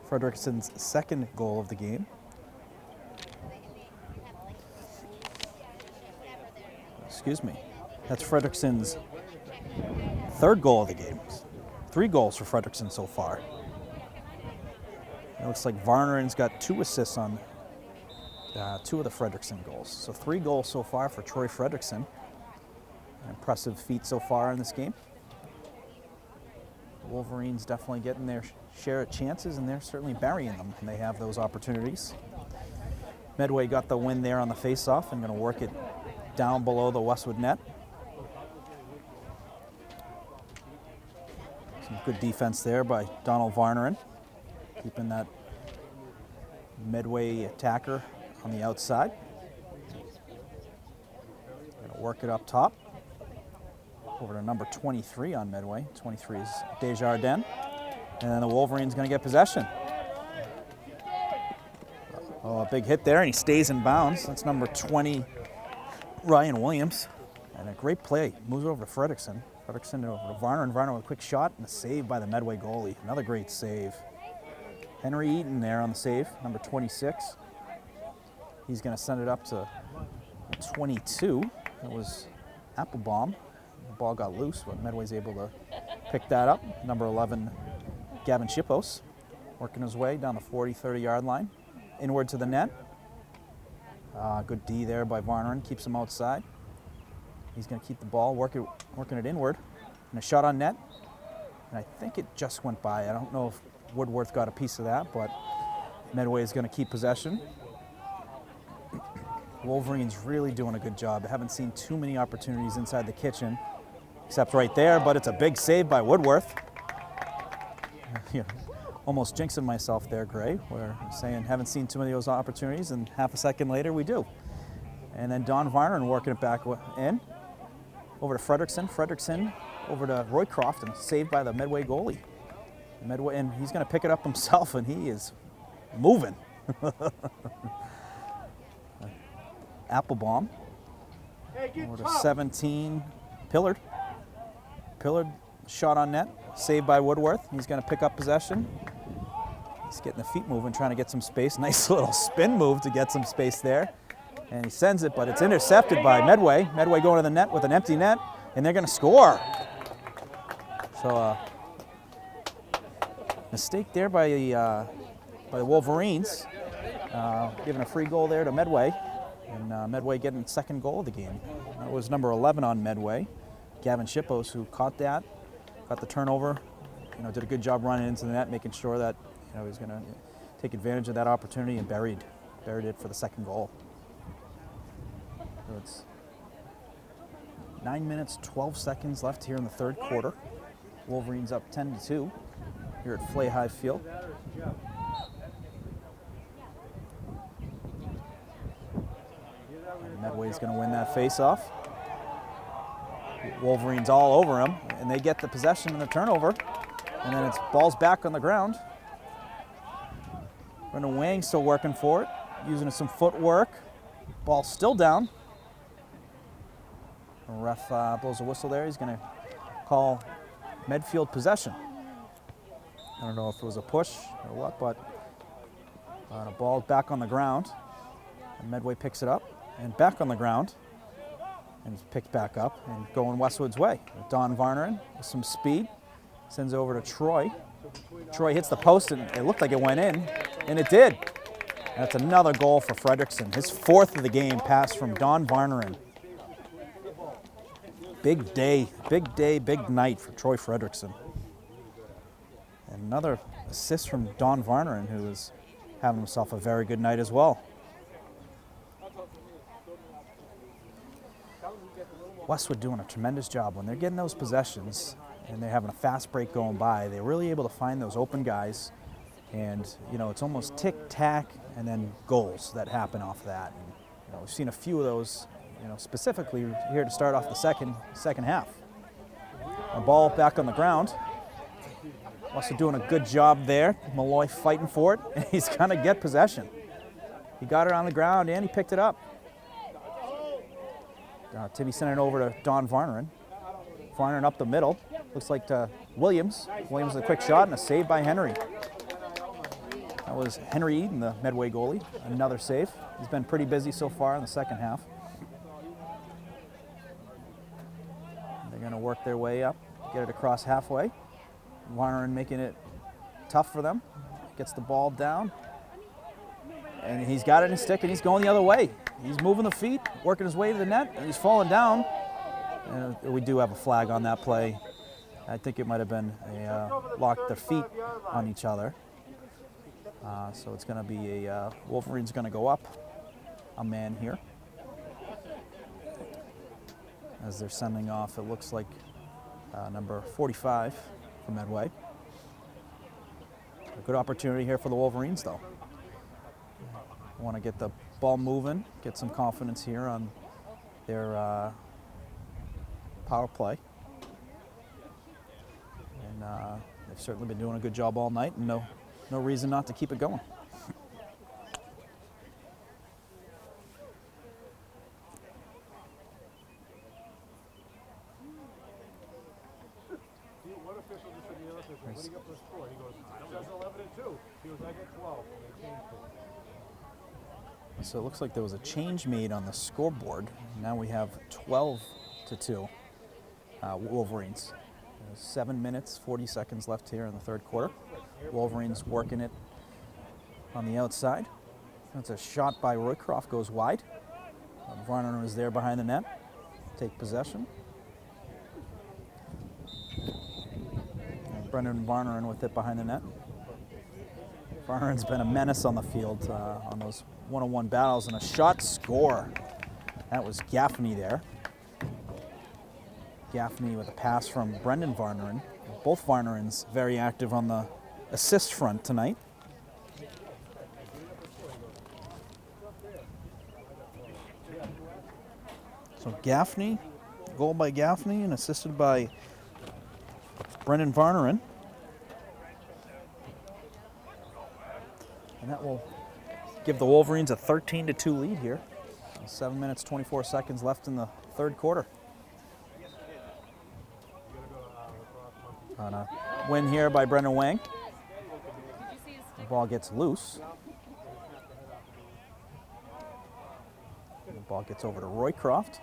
Fredrickson's second goal of the game. Excuse me. That's Fredrickson's third goal of the game. 3 goals for Fredrickson so far. It looks like Varnerin's got 2 assists on 2 of the Fredrickson goals. So 3 goals so far for Troy Fredrickson. An impressive feat so far in this game. The Wolverines definitely getting their share of chances, and they're certainly burying them when they have those opportunities. Medway got the win there on the face-off and going to work it down below the Westwood net. Some good defense there by Donald Varnerin, keeping that Medway attacker on the outside. Going to work it up top. Over to number 23 on Medway. 23 is Desjardins. And then the Wolverines going to get possession. Oh, a big hit there, and he stays in bounds. That's number 20, Ryan Williams. And a great play. Moves over to Fredrickson. Fredrickson over to Varner, Varner with a quick shot, and a save by the Medway goalie. Another great save. Henry Eaton there on the save, number 26. He's going to send it up to 22. That was Applebaum. The ball got loose, but Medway's able to pick that up. Number 11, Gavin Shippos, working his way down the 40, 30-yard line. Inward to the net. Good D there by Varnerin, keeps him outside. He's going to keep the ball, working it inward. And a shot on net. And I think it just went by. I don't know if Woodworth got a piece of that, but Medway is going to keep possession. Wolverines really doing a good job. I haven't seen too many opportunities inside the kitchen, except right there, but it's a big save by Woodworth. Almost jinxing myself there, Gray, where I'm saying haven't seen too many of those opportunities, and half a second later we do. And then Don Varnerin working it back in. Over to Fredrickson. Fredrickson over to Roycroft, and saved by the Medway goalie. Medway, and he's going to pick it up himself, and he is moving. Applebaum. Over to 17, Pillard. Pillard, shot on net, saved by Woodworth. He's going to pick up possession. He's getting the feet moving, trying to get some space. Nice little spin move to get some space there. And he sends it, but it's intercepted by Medway. Medway going to the net with an empty net, and they're going to score. So mistake there by the Wolverines, giving a free goal there to Medway, and Medway getting the second goal of the game. That was number 11 on Medway, Gavin Shippos, who caught that, got the turnover, did a good job running into the net, making sure that he was going to take advantage of that opportunity, and buried it for the second goal. So it's 9 minutes, 12 seconds left here in the third quarter. Wolverines up 10-2 here at Flayhive Field. Medway's going to win that face-off. Wolverines all over him, and they get the possession and the turnover, and then it's balls back on the ground. Brendan Wang still working for it, using some footwork. Ball still down. The ref blows a whistle there. He's going to call Medfield possession. I don't know if it was a push or what, but a ball back on the ground. And Medway picks it up and back on the ground. And it's picked back up and going Westwood's way. Don Varnerin with some speed. Sends it over to Troy. Troy hits the post and it looked like it went in, and it did. That's another goal for Frederickson. His 4th of the game pass from Don Varnerin. Big day, big night for Troy Frederickson. And another assist from Don Varnerin, who is having himself a very good night as well. Westwood doing a tremendous job. When they're getting those possessions and they're having a fast break going by, they're really able to find those open guys. And, you know, it's almost tick-tack and then goals that happen off that. And, you know, we've seen a few of those, you know, specifically here to start off the second half. A ball back on the ground. Also doing a good job there. Malloy fighting for it, and he's going to get possession. He got it on the ground, and he picked it up. Timmy sent it over to Don Varnerin. Varnerin up the middle. Looks like to Williams. Williams with a quick shot and a save by Henry. That was Henry Eden, the Medway goalie. Another save. He's been pretty busy so far in the second half. They're going to work their way up, get it across halfway. Varnerin making it tough for them. Gets the ball down. And he's got it in his stick, and he's going the other way. He's moving the feet, working his way to the net, and he's falling down. And we do have a flag on that play. I think it might have been locked their feet on each other. So it's going to be Wolverine's going to go up a man here. As they're sending off, it looks like number 45 for Medway. A good opportunity here for the Wolverines, though. Want to get the ball moving, get some confidence here on their power play. And they've certainly been doing a good job all night, and no reason not to keep it going. One official just said the other official, what do you got for the score? He goes, it says 11-2. He goes, I get 12. And they changed it. So it looks like there was a change made on the scoreboard. Now we have 12-2 Wolverines. 7 minutes, 40 seconds left here in the third quarter. Wolverines working it on the outside. That's a shot by Roycroft, goes wide. Varner is there behind the net. Take possession. And Brendan Varnerin with it behind the net. Varnerin's been a menace on the field on those one-on-one battles, and a shot score. That was Gaffney there. Gaffney with a pass from Brendan Varnerin. Both Varnerins very active on the assist front tonight. So Gaffney, goal by Gaffney and assisted by Brendan Varnerin. And that will give the Wolverines a 13-2 lead here. 7 minutes, 24 seconds left in the third quarter. On a win here by Brendan Wang. The ball gets loose. The ball gets over to Roycroft.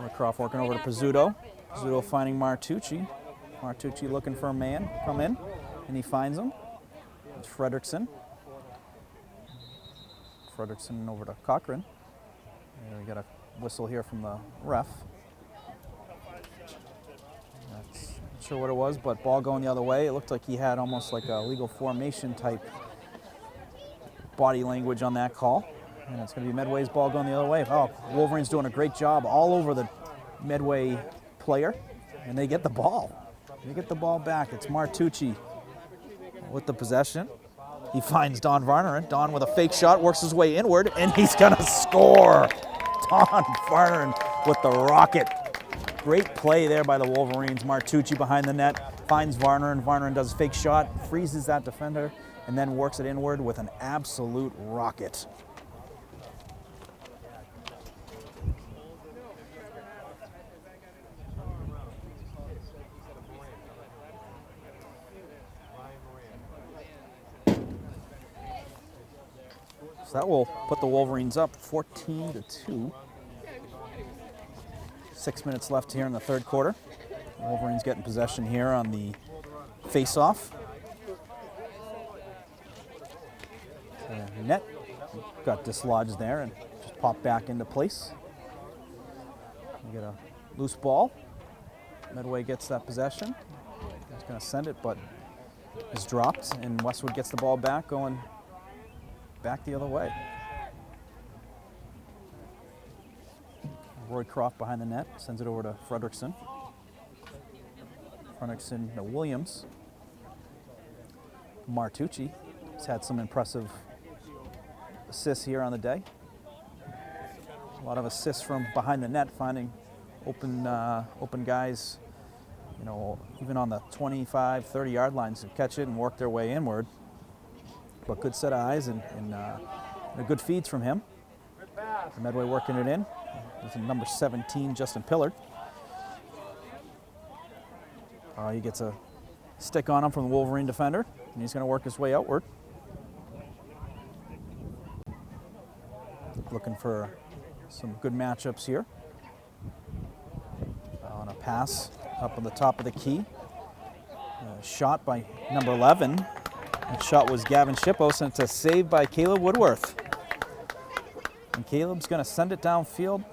Roycroft working over to Pizzuto. Pizzuto finding Martucci. Martucci looking for a man, come in, and he finds him. It's Frederickson. Frederickson over to Cochran. And we got a whistle here from the ref. That's not sure what it was, but ball going the other way. It looked like he had almost like a legal formation type body language on that call. And it's going to be Medway's ball going the other way. Oh, Wolverine's doing a great job all over the Medway player, and they get the ball. They get the ball back. It's Martucci with the possession. He finds Don Varnerin. Don with a fake shot, works his way inward, and he's going to score. Don Varnerin with the rocket. Great play there by the Wolverines. Martucci behind the net, finds Varnerin. Varnerin does a fake shot, freezes that defender, and then works it inward with an absolute rocket. So that will put the Wolverines up 14-2. 6 minutes left here in the third quarter. Wolverines getting possession here on the face-off. The net got dislodged there and just popped back into place. We get a loose ball. Medway gets that possession. He's going to send it, but is dropped, and Westwood gets the ball back, going back the other way. Roycroft behind the net, sends it over to Fredrickson. Fredrickson to Williams. Martucci has had some impressive assists here on the day. A lot of assists from behind the net, finding open guys, you know, even on the 25, 30-yard lines to catch it and work their way inward. But good set of eyes and good feeds from him. Medway working it in. There's number 17, Justin Pillard. He gets a stick on him from the Wolverine defender, and he's going to work his way outward. Looking for some good matchups here. On a pass up on the top of the key. Shot by number 11. That shot was Gavin Shippos, and it's a save by Caleb Woodworth. And Caleb's going to send it downfield.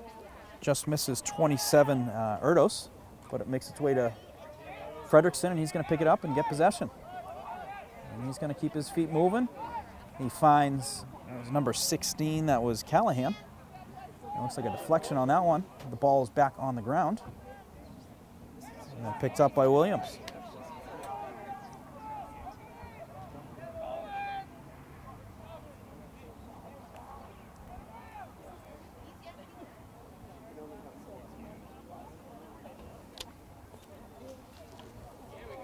Just misses 27 Erdos, but it makes its way to Fredrickson, and he's going to pick it up and get possession. And he's going to keep his feet moving. He finds number 16, that was Callahan. It looks like a deflection on that one. The ball is back on the ground. And picked up by Williams.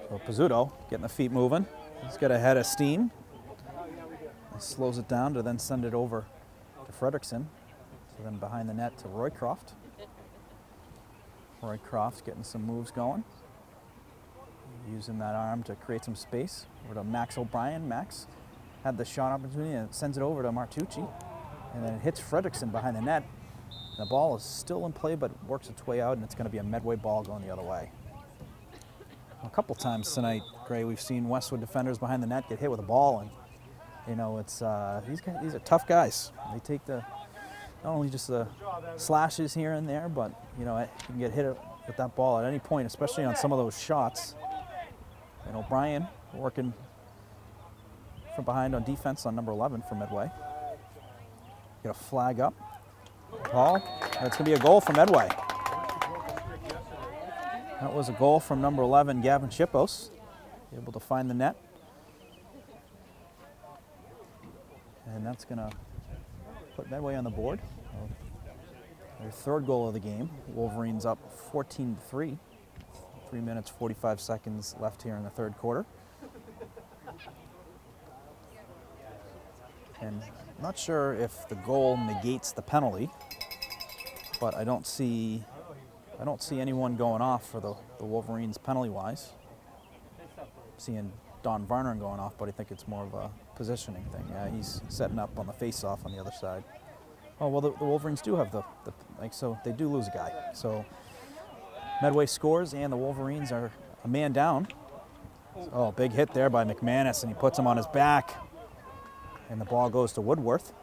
So Pizzuto getting the feet moving. He's got a head of steam. He slows it down to then send it over to Fredrickson. So then behind the net to Roycroft. Roycroft's getting some moves going. Using that arm to create some space. Over to Max O'Brien. Max had the shot opportunity and sends it over to Martucci. And then it hits Fredrickson behind the net. The ball is still in play, but works its way out, and it's going to be a Medway ball going the other way. A couple times tonight, Gray, we've seen Westwood defenders behind the net get hit with a ball, and you know it's these are tough guys. They take not only just the slashes here and there, but you know you can get hit with that ball at any point, especially on some of those shots. And O'Brien working from behind on defense on number 11 for Medway. Get a flag up. Ball. That's going to be a goal for Medway. That was a goal from number 11, Gavin Shippos, able to find the net. And that's going to put Medway on the board. Their third goal of the game. Wolverines up 14-3. 3 minutes, 45 seconds left here in the third quarter. And I'm not sure if the goal negates the penalty, but I don't see anyone going off for the Wolverines penalty-wise. Seeing Don Varner going off, but I think it's more of a positioning thing. Yeah, he's setting up on the face-off on the other side. Oh, well, the Wolverines do have so they do lose a guy. So Medway scores, and the Wolverines are a man down. Oh, big hit there by McManus, and he puts him on his back. And the ball goes to Woodworth.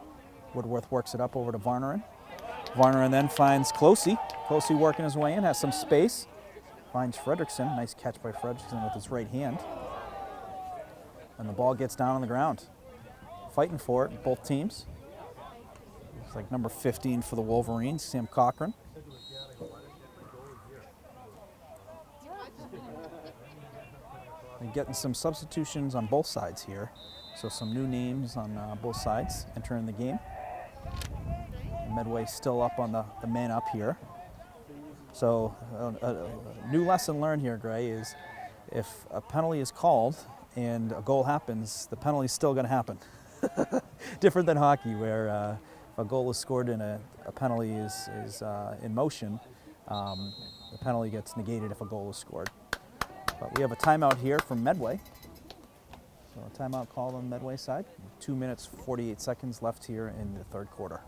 Woodworth works it up over to Varnerin. Varnerin then finds Closey. Closey working his way in, has some space. Finds Fredrickson. Nice catch by Fredrickson with his right hand. And the ball gets down on the ground. Fighting for it, both teams. Looks like number 15 for the Wolverines, Sam Cochran. And getting some substitutions on both sides here. So some new names on both sides entering the game. Medway still up on the man up here. So a new lesson learned here, Gray, is if a penalty is called and a goal happens, the penalty's still going to happen. Different than hockey, where if a goal is scored and a penalty is in motion, the penalty gets negated if a goal is scored. But we have a timeout here from Medway. So a timeout called on the Medway side. 2 minutes, 48 seconds left here in the third quarter.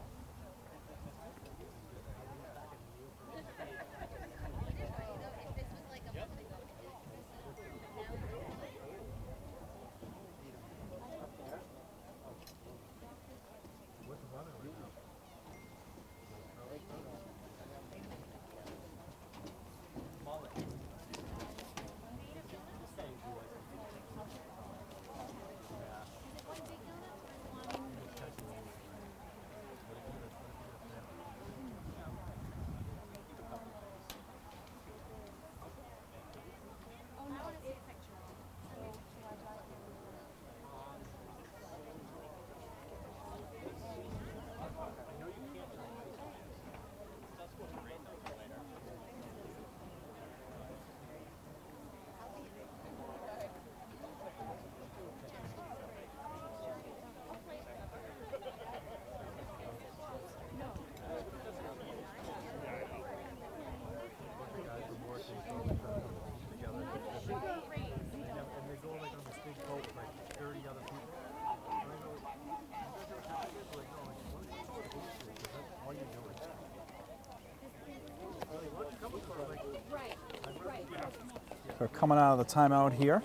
We're coming out of the timeout here.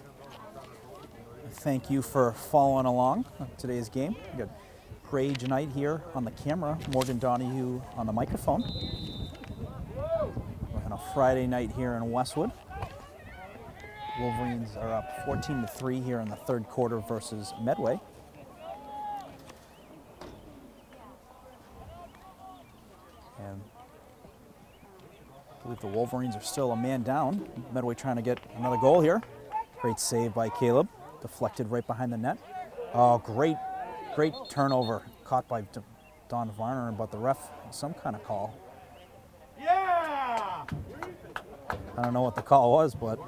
Thank you for following along on today's game. We got Grage Knight here on the camera, Morgan Donahue on the microphone. We're on a Friday night here in Westwood. Wolverines are up 14-3 here in the third quarter versus Medway. And I believe the Wolverines are still a man down. Medway trying to get another goal here. Great save by Caleb. Deflected right behind the net. Oh, great turnover. Caught by Don Varner, but the ref some kind of call. Yeah! I don't know what the call was, but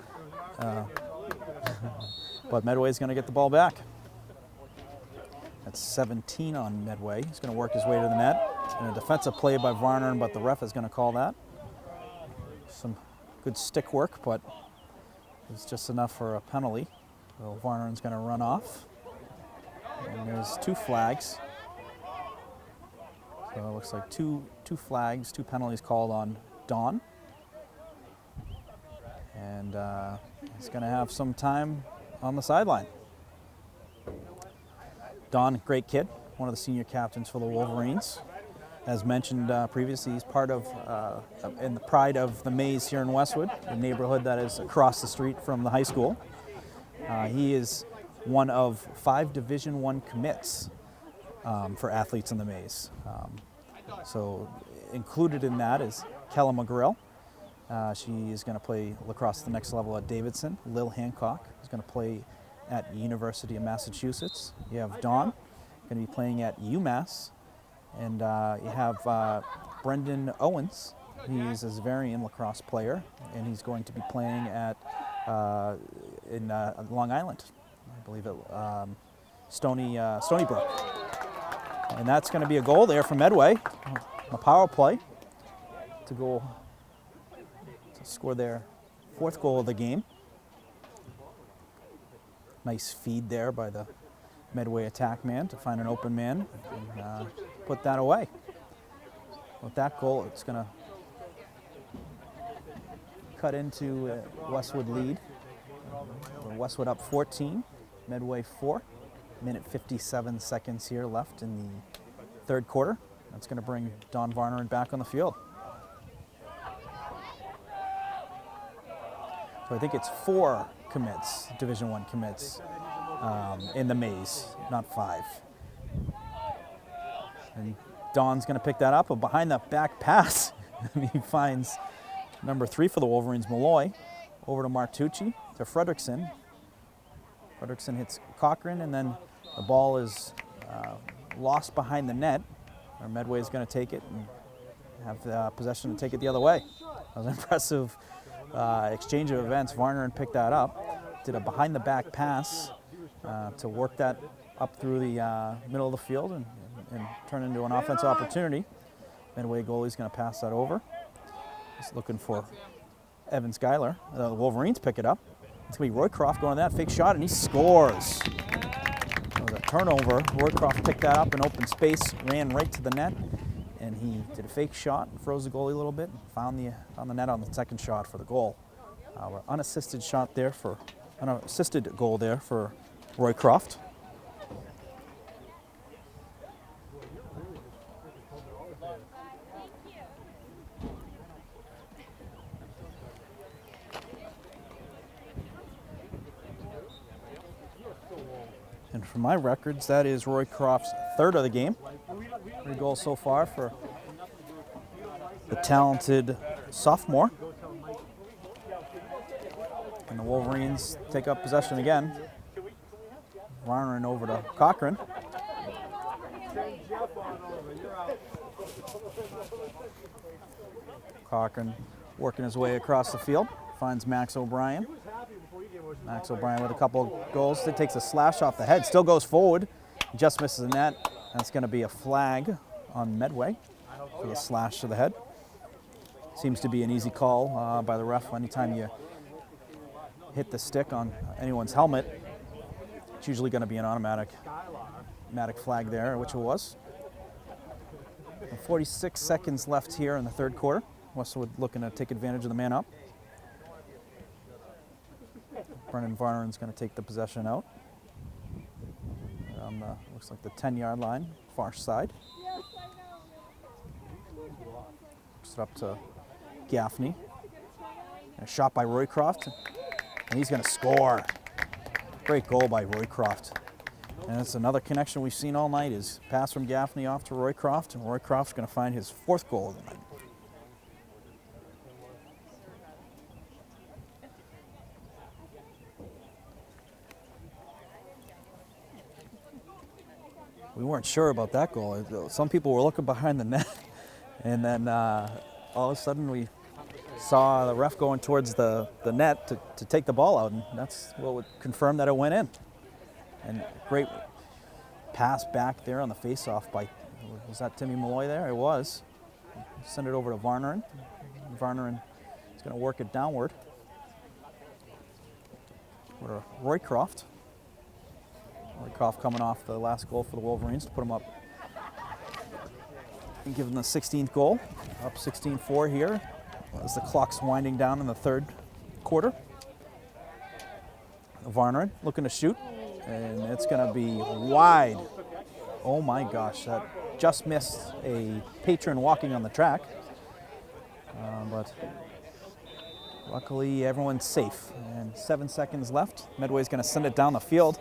but Medway's going to get the ball back. That's 17 on Medway. He's going to work his way to the net. And a defensive play by Varner, but the ref is going to call that. Some good stick work, but it's just enough for a penalty. So Varner's going to run off. And there's two flags. So it looks like two flags, two penalties called on Don. And he's going to have some time on the sideline. Don, great kid, one of the senior captains for the Wolverines. As mentioned previously, he's part of, in the pride of the Maze here in Westwood, the neighborhood that is across the street from the high school. He is one of 5 Division I commits for athletes in the Maze. So included in that is Kella McGrill. She is going to play lacrosse at the next level at Davidson. Lil Hancock is going to play at University of Massachusetts. You have Don, going to be playing at UMass. And you have Brendan Owens. He's a Zavarian lacrosse player, and he's going to be playing at in Long Island, I believe it, Stony Brook. And that's going to be a goal there for Medway, a power play to score their 4th goal of the game. Nice feed there by the Medway attack man to find an open man and put that away. With that goal, it's going to cut into Westwood lead. Westwood up 14, Medway 4. Minute 57 seconds here left in the third quarter. That's going to bring Don Varner back on the field. So I think it's 4 commits, Division I commits, in the Maze, not 5. And Don's going to pick that up, but behind that back pass, he finds number 3 for the Wolverines, Malloy, over to Martucci, to Fredrickson. Fredrickson hits Cochran, and then the ball is lost behind the net. Or Medway is going to take it and have the possession to take it the other way. That was an impressive exchange of events. Varner picked that up, did a behind-the-back pass to work that up through the middle of the field and turn into an offensive opportunity. Medway goalie's going to pass that over. Just looking for Evan Schuyler. The Wolverines pick it up. It's going to be Roycroft going to that fake shot, and he scores. It was a turnover. Roycroft picked that up in open space, ran right to the net, and he did a fake shot, froze the goalie a little bit, and found the net on the second shot for the goal. Unassisted goal there for Roycroft. And for my records, that is Roycroft's third of the game. 3 goals so far for the talented sophomore. And the Wolverines take up possession again. Varner over to Cochran. Cochran working his way across the field, finds Max O'Brien. Max O'Brien with a couple goals. It takes a slash off the head, still goes forward, just misses the net. That's going to be a flag on Medway for the slash to the head. Seems to be an easy call by the ref anytime you hit the stick on anyone's helmet. It's usually going to be an automatic flag there, which it was. 46 seconds left here in the third quarter. Westwood looking to take advantage of the man up. Brendan Varneren's going to take the possession out. On the, looks like the 10-yard line, far side. It's up to Gaffney. A shot by Roycroft, and he's going to score. Great goal by Roycroft. And it's another connection we've seen all night is pass from Gaffney off to Roycroft, and Roycroft's going to find his 4th goal of the night. We weren't sure about that goal. Some people were looking behind the net, and then all of a sudden we saw the ref going towards the net to take the ball out, and that's what would confirm that it went in. And great pass back there on the face-off by, was that Timmy Malloy there? It was. Send it over to Varneren. Varneren is going to work it downward. Or Roycroft. Roycroft coming off the last goal for the Wolverines to put them up and give them the 16th goal. Up 16-4 here as the clock's winding down in the third quarter. Varneren looking to shoot, and it's going to be wide. Oh my gosh, that just missed a patron walking on the track. But luckily everyone's safe. And 7 seconds left. Medway's going to send it down the field.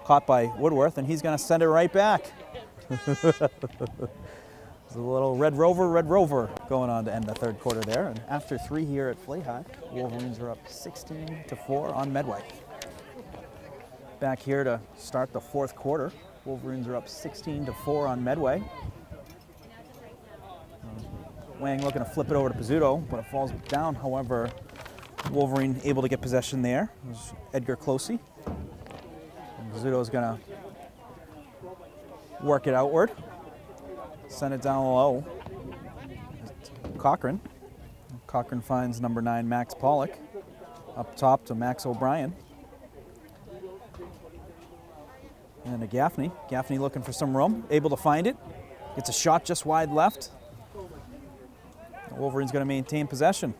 Caught by Woodworth, and he's going to send it right back. There's a little Red Rover going on to end the third quarter there. And after 3 here at Flayhigh, Wolverines are up 16-4 on Medway. Back here to start the 4th quarter. Wolverines are up 16-4 on Medway. Wang looking to flip it over to Pizzuto, but it falls down. However, Wolverine able to get possession there. It was Edgar Closey. Pizzuto's going to work it outward, send it down low. Cochran. Cochran finds number 9, Max Pollock. Up top to Max O'Brien. And to Gaffney. Gaffney looking for some room, able to find it. Gets a shot just wide left. The Wolverine's going to maintain possession.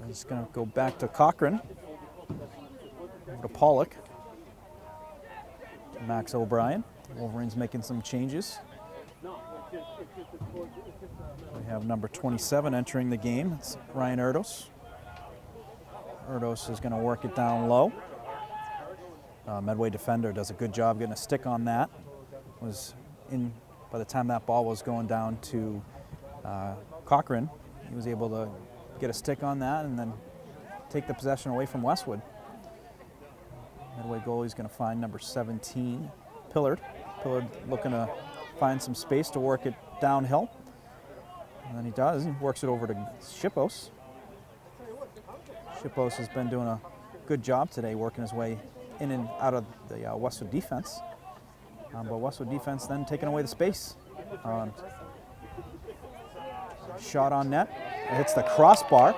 He's going to go back to Cochran. Over to Pollock. Max O'Brien. Wolverines making some changes. We have number 27 entering the game. It's Ryan Erdos. Erdos is going to work it down low. Medway defender does a good job getting a stick on that. Was in by the time that ball was going down to Cochran. He was able to get a stick on that and then take the possession away from Westwood. Medway goalie's going to find number 17, Pillard. Pillard looking to find some space to work it downhill. And then he does. He works it over to Shippos. Shippos has been doing a good job today working his way in and out of the Westwood defense. But Westwood defense then taking away the space. Shot on net. It hits the crossbar.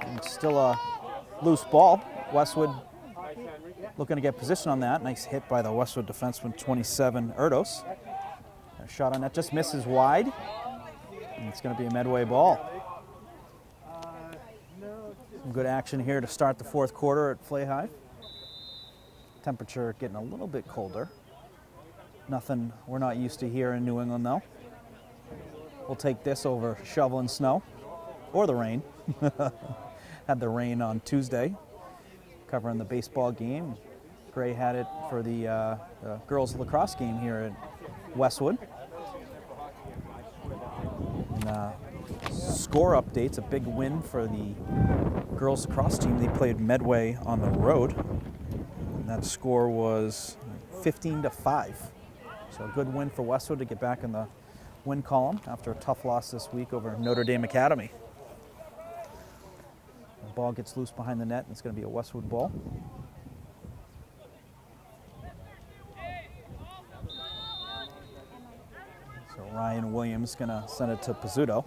And it's still a loose ball. Westwood looking to get position on that. Nice hit by the Westwood defenseman, 27, Erdos. A shot on net just misses wide. And it's going to be a Medway ball. Some good action here to start the fourth quarter at Flay High. Temperature getting a little bit colder. Nothing we're not used to here in New England, though. We'll take this over shoveling snow or the rain. Had the rain on Tuesday, covering the baseball game. Gray had it for the girls' lacrosse game here at Westwood. And score updates, a big win for the girls' lacrosse team. They played Medway on the road. And that score was 15-5. So a good win for Westwood to get back in the win column after a tough loss this week over Notre Dame Academy. The ball gets loose behind the net, and it's going to be a Westwood ball. So Ryan Williams is going to send it to Pizzuto.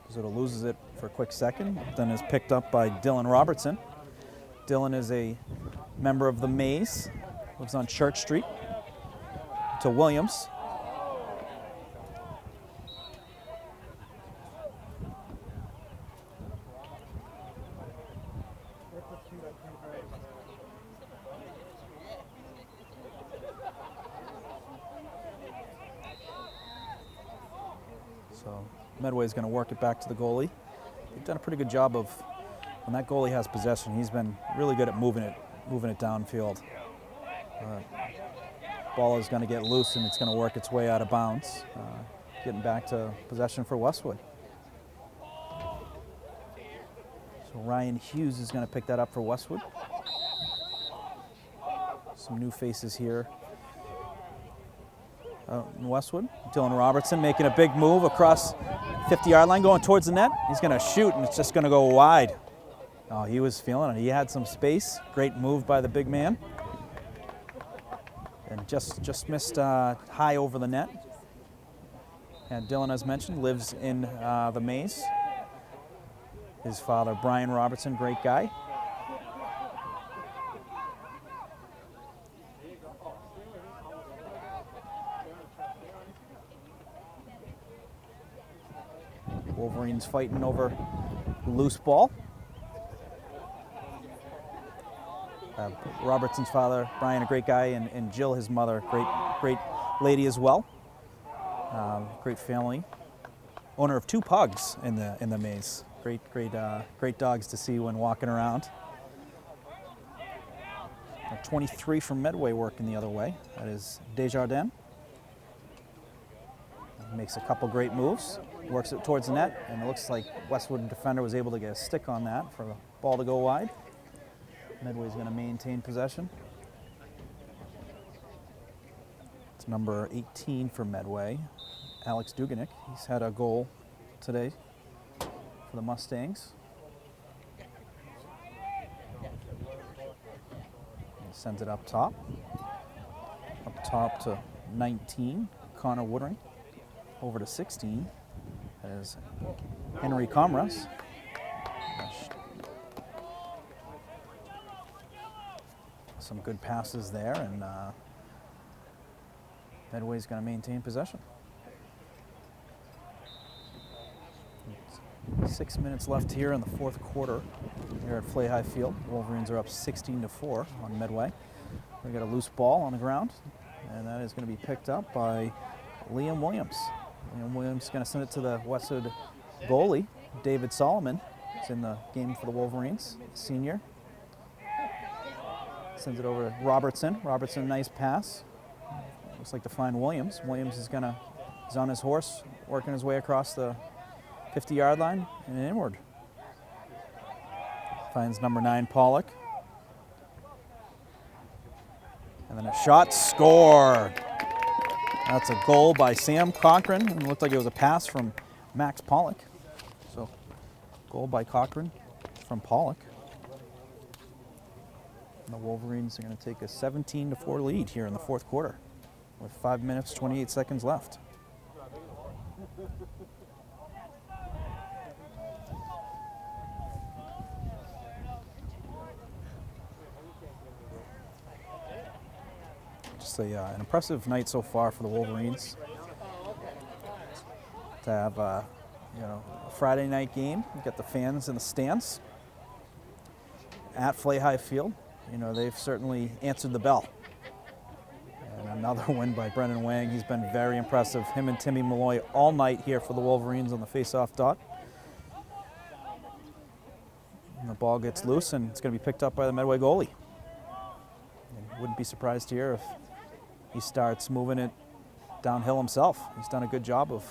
Pizzuto loses it for a quick second, then is picked up by Dylan Robertson. Dylan is a member of the Maze, lives on Church Street. To Williams. So Medway is going to work it back to the goalie. They've done a pretty good job of, when that goalie has possession, he's been really good at moving it downfield. Ball is going to get loose and it's going to work its way out of bounds, getting back to possession for Westwood. So Ryan Hughes is going to pick that up for Westwood. Some new faces here in Westwood. Dylan Robertson making a big move across 50-yard line, going towards the net. He's going to shoot and it's just going to go wide. Oh, he was feeling it. He had some space. Great move by the big man. And just missed high over the net. And Dylan, as mentioned, lives in the Maze. His father, Brian Robertson, great guy. Wolverines fighting over the loose ball. Robertson's father, Brian, a great guy, and Jill, his mother, great lady as well. Great family. Owner of 2 pugs in the Maze. Great dogs to see when walking around. 23 from Medway working the other way. That is Desjardins. Makes a couple great moves. Works it towards the net, and it looks like Westwood defender was able to get a stick on that for the ball to go wide. Medway's going to maintain possession. It's number 18 for Medway, Alex Duganic. He's had a goal today for the Mustangs. He sends it up top. Up top to 19, Connor Woodring. Over to 16 as Henry Comras. Some good passes there, and Medway's going to maintain possession. 6 minutes left here in the fourth quarter here at Flay High Field. Wolverines are up 16-4 on Medway. We got a loose ball on the ground, and that is going to be picked up by Liam Williams. Liam Williams is going to send it to the Westwood goalie, David Solomon. He's in the game for the Wolverines, senior. Sends it over to Robertson. Robertson, nice pass. Looks like to find Williams. Williams is on his horse, working his way across the 50-yard line and inward. Finds number 9, Pollock. And then a shot, score. That's a goal by Sam Cochran. It looked like it was a pass from Max Pollock. So, goal by Cochran from Pollock. And the Wolverines are going to take a 17-4 lead here in the fourth quarter with 5 minutes, 28 seconds left. Just an impressive night so far for the Wolverines. To have a Friday night game, you got the fans in the stands at Flay High Field. They've certainly answered the bell. And another win by Brendan Wang. He's been very impressive. Him and Timmy Malloy all night here for the Wolverines on the face-off dot. And the ball gets loose, and it's going to be picked up by the Medway goalie. And wouldn't be surprised here if he starts moving it downhill himself. He's done a good job of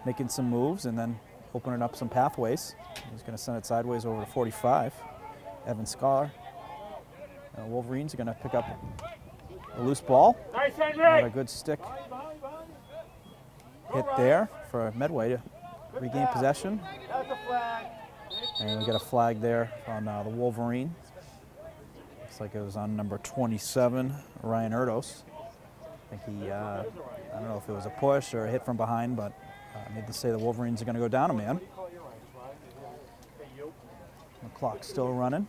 making some moves and then opening up some pathways. He's going to send it sideways over to 45. Evan Scholar. Wolverines are going to pick up a loose ball. Not a good stick hit there for Medway to regain possession. And we got a flag there on the Wolverine. Looks like it was on number 27, Ryan Erdos. I think he, I don't know if it was a push or a hit from behind, but I need to say the Wolverines are going to go down a man. The clock's still running,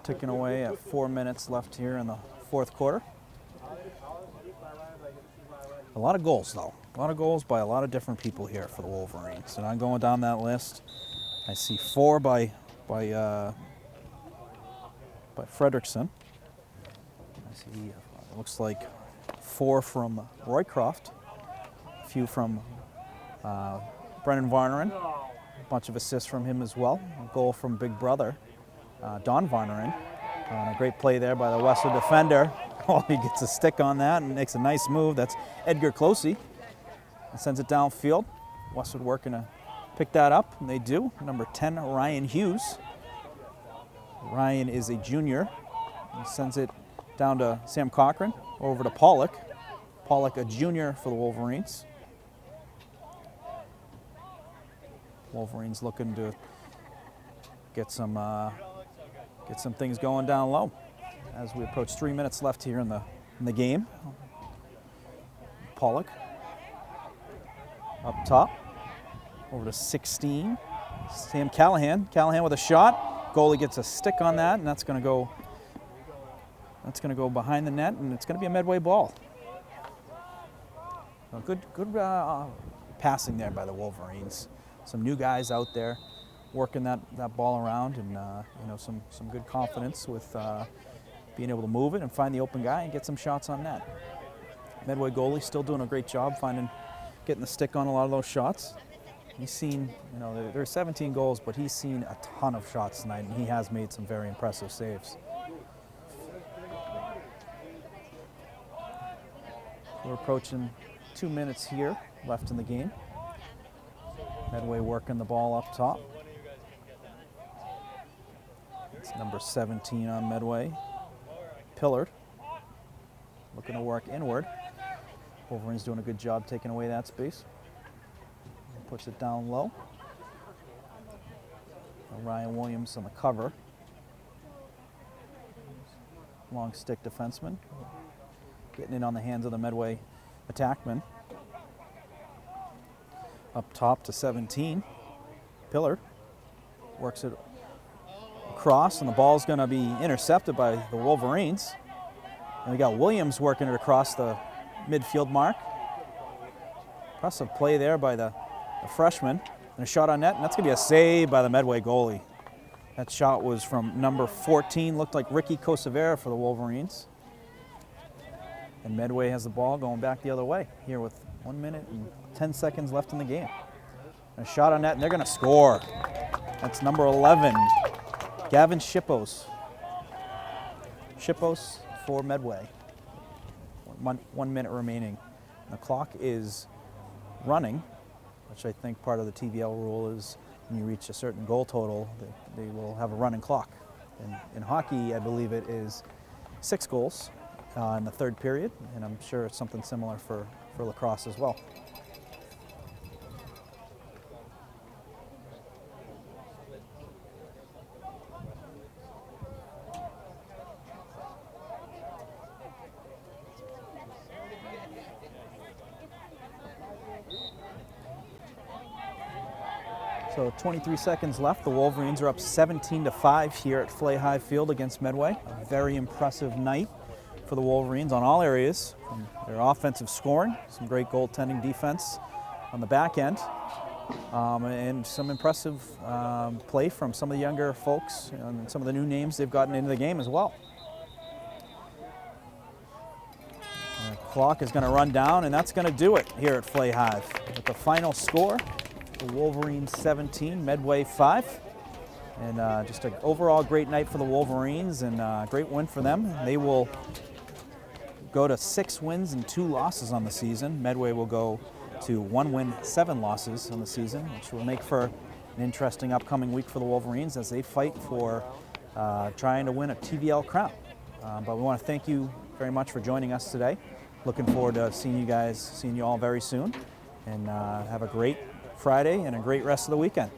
ticking away at 4 minutes left here in the fourth quarter. A lot of goals, though. A lot of goals by a lot of different people here for the Wolverines. And I'm going down that list. I see 4 by Fredrickson. I see it looks like 4 from Roycroft, a few from Brennan Varneren, a bunch of assists from him as well. A goal from big brother, Don Varneren. A great play there by the Westwood defender. Oh, he gets a stick on that and makes a nice move. That's Edgar Closey. And sends it downfield. Westwood working to pick that up, and they do. Number 10, Ryan Hughes. Ryan is a junior. He sends it down to Sam Cochran, over to Pollock. Pollock, a junior for the Wolverines. Wolverines looking to get some things going down low as we approach 3 minutes left here in the game. Pollock up top, over to 16. Sam Callahan. Callahan with a shot. Goalie gets a stick on that, and that's going to go behind the net, and it's going to be a Medway ball. So good passing there by the Wolverines. Some new guys out there working that ball around, and some good confidence with being able to move it and find the open guy and get some shots on net. Medway goalie still doing a great job getting the stick on a lot of those shots. He's seen, there are 17 goals, but he's seen a ton of shots tonight, and he has made some very impressive saves. We're approaching 2 minutes here left in the game. Medway working the ball up top. It's number 17 on Medway. Pillard looking to work inward. Wolverine's doing a good job taking away that space. Puts it down low. Ryan Williams on the cover. Long stick defenseman. Getting it on the hands of the Medway attackman. Up top to 17. Pillard works it across, and the ball's going to be intercepted by the Wolverines. And we got Williams working it across the midfield mark. Impressive play there by the freshman. And a shot on net, and that's going to be a save by the Medway goalie. That shot was from number 14, looked like Ricky Cosavera for the Wolverines. And Medway has the ball going back the other way here with 1 minute and 10 seconds left in the game. And a shot on net, and they're going to score. That's number 11, Gavin Shippos. Shippos for Medway. 1 minute remaining. And the clock is running, which I think part of the TVL rule is when you reach a certain goal total, they will have a running clock. And in hockey, I believe it is 6 goals in the third period, and I'm sure it's something similar for lacrosse as well. So 23 seconds left. The Wolverines are up 17-5 here at Flahi Field against Medway. A very impressive night for the Wolverines on all areas. From their offensive scoring, some great goaltending, defense on the back end, and some impressive play from some of the younger folks and some of the new names they've gotten into the game as well. The clock is going to run down, and that's going to do it here at Flahi. With the final score, the Wolverines 17, Medway 5. And just an overall great night for the Wolverines and a great win for them. They will go to 6 wins and 2 losses on the season. Medway will go to 1 win, 7 losses on the season, which will make for an interesting upcoming week for the Wolverines as they fight for trying to win a TVL crown. But we want to thank you very much for joining us today. Looking forward to seeing you all very soon. And have a great Friday and a great rest of the weekend.